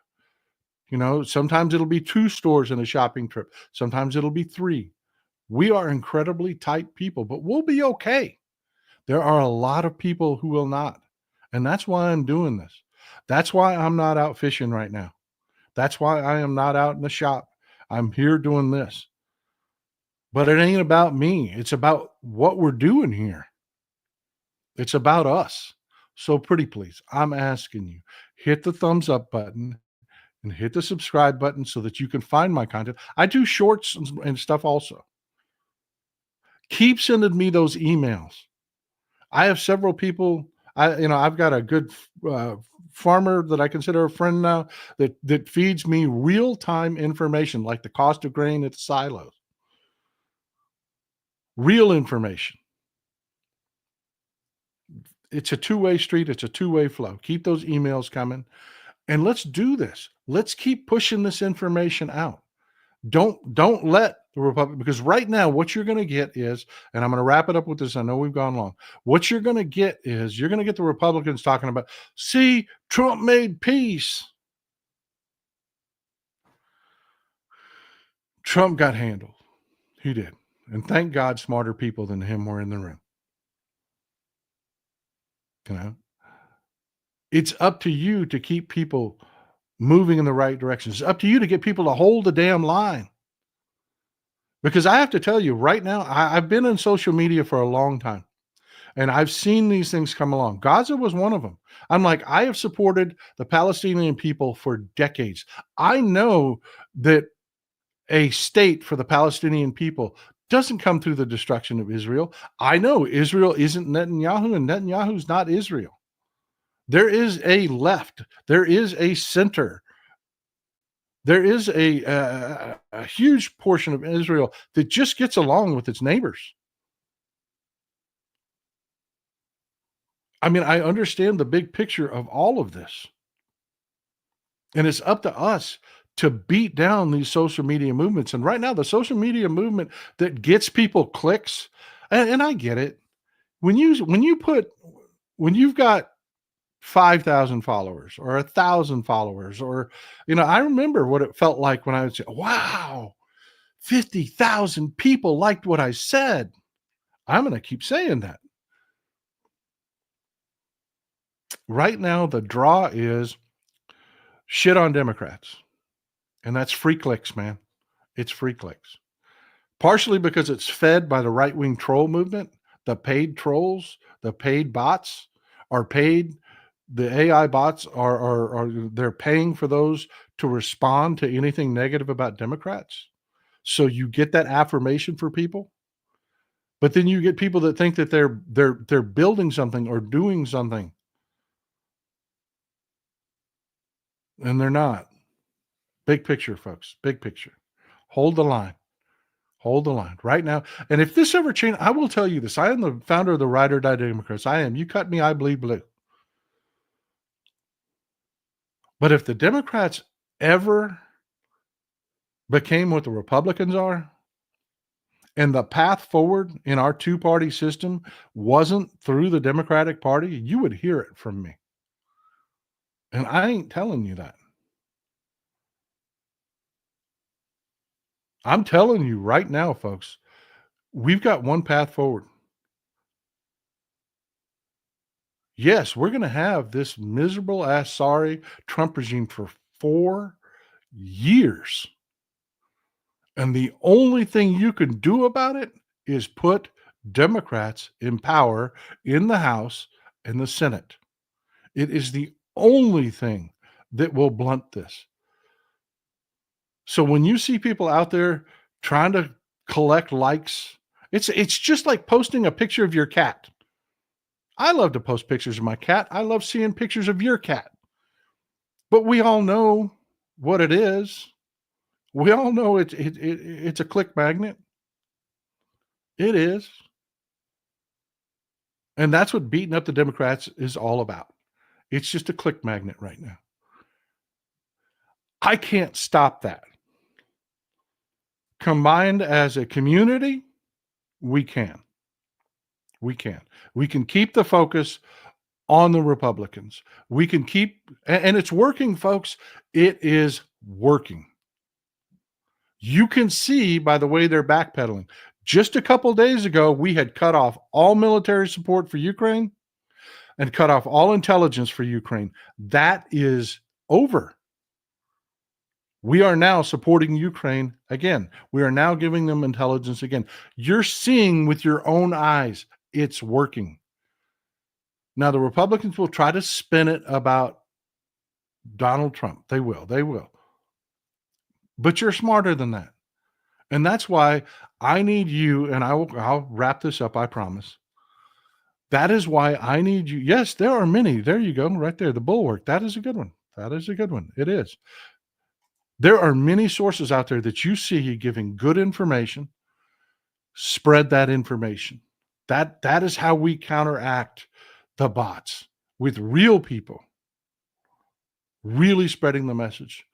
Sometimes it'll be 2 stores in a shopping trip. Sometimes it'll be 3. We are incredibly tight people, but we'll be okay. There are a lot of people who will not. And that's why I'm doing this. That's why I'm not out fishing right now. That's why I am not out in the shop. I'm here doing this. But it ain't about me. It's about what we're doing here. It's about us. So pretty please, I'm asking you, hit the thumbs up button and hit the subscribe button so that you can find my content. I do shorts and stuff also. Keep sending me those emails. I have several people. I've got a good farmer that I consider a friend now that feeds me real time information, like the cost of grain at the silos. Real information. It's a two-way street. It's a two-way flow. Keep those emails coming, and let's do this. Let's keep pushing this information out. Don't let the Republic, because right now what you're going to get is, and I'm going to wrap it up with this. I know we've gone long. What you're going to get is you're going to get the Republicans talking about, see, Trump made peace. Trump got handled. He did. And thank God smarter people than him were in the room. It's up to you to keep people moving in the right direction. It's up to you to get people to hold the damn line. Because I have to tell you right now, I've been in social media for a long time and I've seen these things come along. Gaza was one of them. I'm like, I have supported the Palestinian people for decades. I know that a state for the Palestinian people doesn't come through the destruction of Israel. I know Israel isn't Netanyahu and Netanyahu's not Israel. There is a left. There is a center. There is a huge portion of Israel that just gets along with its neighbors. I mean, I understand the big picture of all of this. And it's up to us to beat down these social media movements. And right now, the social media movement that gets people clicks, and I get it. When you've got 5,000 followers or 1,000 followers, or, I remember what it felt like when I would say, wow, 50,000 people liked what I said. I'm going to keep saying that. Right now, the draw is shit on Democrats. And that's free clicks, man. It's free clicks. Partially because it's fed by the right-wing troll movement, the paid trolls, the paid bots are paid. The AI bots are they're paying for those to respond to anything negative about Democrats. So you get that affirmation for people, but then you get people that think that they're building something or doing something, and they're not. Big picture, folks. Big picture. Hold the line. Hold the line right now. And if this ever changes, I will tell you this. I am the founder of the Ride or Die Democrats. I am. You cut me, I bleed blue. But if the Democrats ever became what the Republicans are, and the path forward in our two-party system wasn't through the Democratic Party, you would hear it from me. And I ain't telling you that. I'm telling you right now, folks, we've got one path forward. Yes, we're going to have this miserable ass sorry Trump regime for 4 years. And the only thing you can do about it is put Democrats in power in the House and the Senate. It is the only thing that will blunt this. So when you see people out there trying to collect likes, it's just like posting a picture of your cat. I love to post pictures of my cat. I love seeing pictures of your cat. But we all know what it is. We all know it's a click magnet. It is. And that's what beating up the Democrats is all about. It's just a click magnet right now. I can't stop that. Combined as a community, we can. We can. We can keep the focus on the Republicans. We can keep, and it's working, folks. It is working. You can see by the way they're backpedaling. Just a couple days ago, we had cut off all military support for Ukraine and cut off all intelligence for Ukraine. That is over. We are now supporting Ukraine again. We are now giving them intelligence again. You're seeing with your own eyes, it's working. Now, the Republicans will try to spin it about Donald Trump. They will. They will. But you're smarter than that. And that's why I need you, and I'll wrap this up, I promise. That is why I need you. Yes, there are many. There you go, right there. The Bulwark. That is a good one. That is a good one. It is. There are many sources out there that you see giving good information. Spread that information. That is how we counteract the bots, with real people really spreading the message.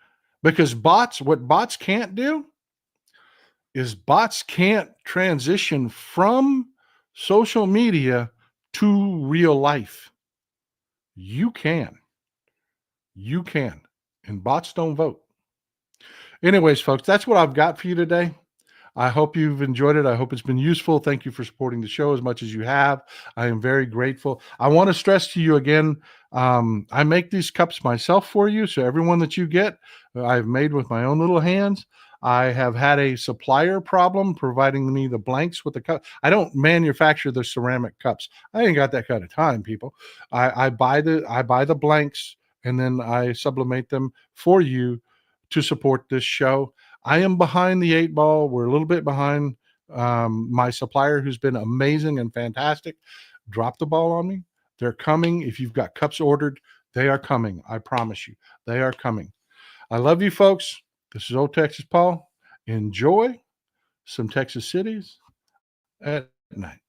Because what bots can't do is bots can't transition from social media to real life. You can. You can. And bots don't vote. Anyways, folks, that's what I've got for you today. I hope you've enjoyed it. I hope it's been useful. Thank you for supporting the show as much as you have. I am very grateful. I want to stress to you again, I make these cups myself for you. So everyone that you get, I've made with my own little hands. I have had a supplier problem providing me the blanks with the cup. I don't manufacture the ceramic cups. I ain't got that kind of time, people. I buy the blanks and then I sublimate them for you to support this show. I am behind the 8 ball. We're a little bit behind my supplier, who's been amazing and fantastic. Drop the ball on me. They're coming. If you've got cups ordered, they are coming. I promise you, they are coming. I love you, folks. This is Old Texas Paul. Enjoy some Texas cities at night.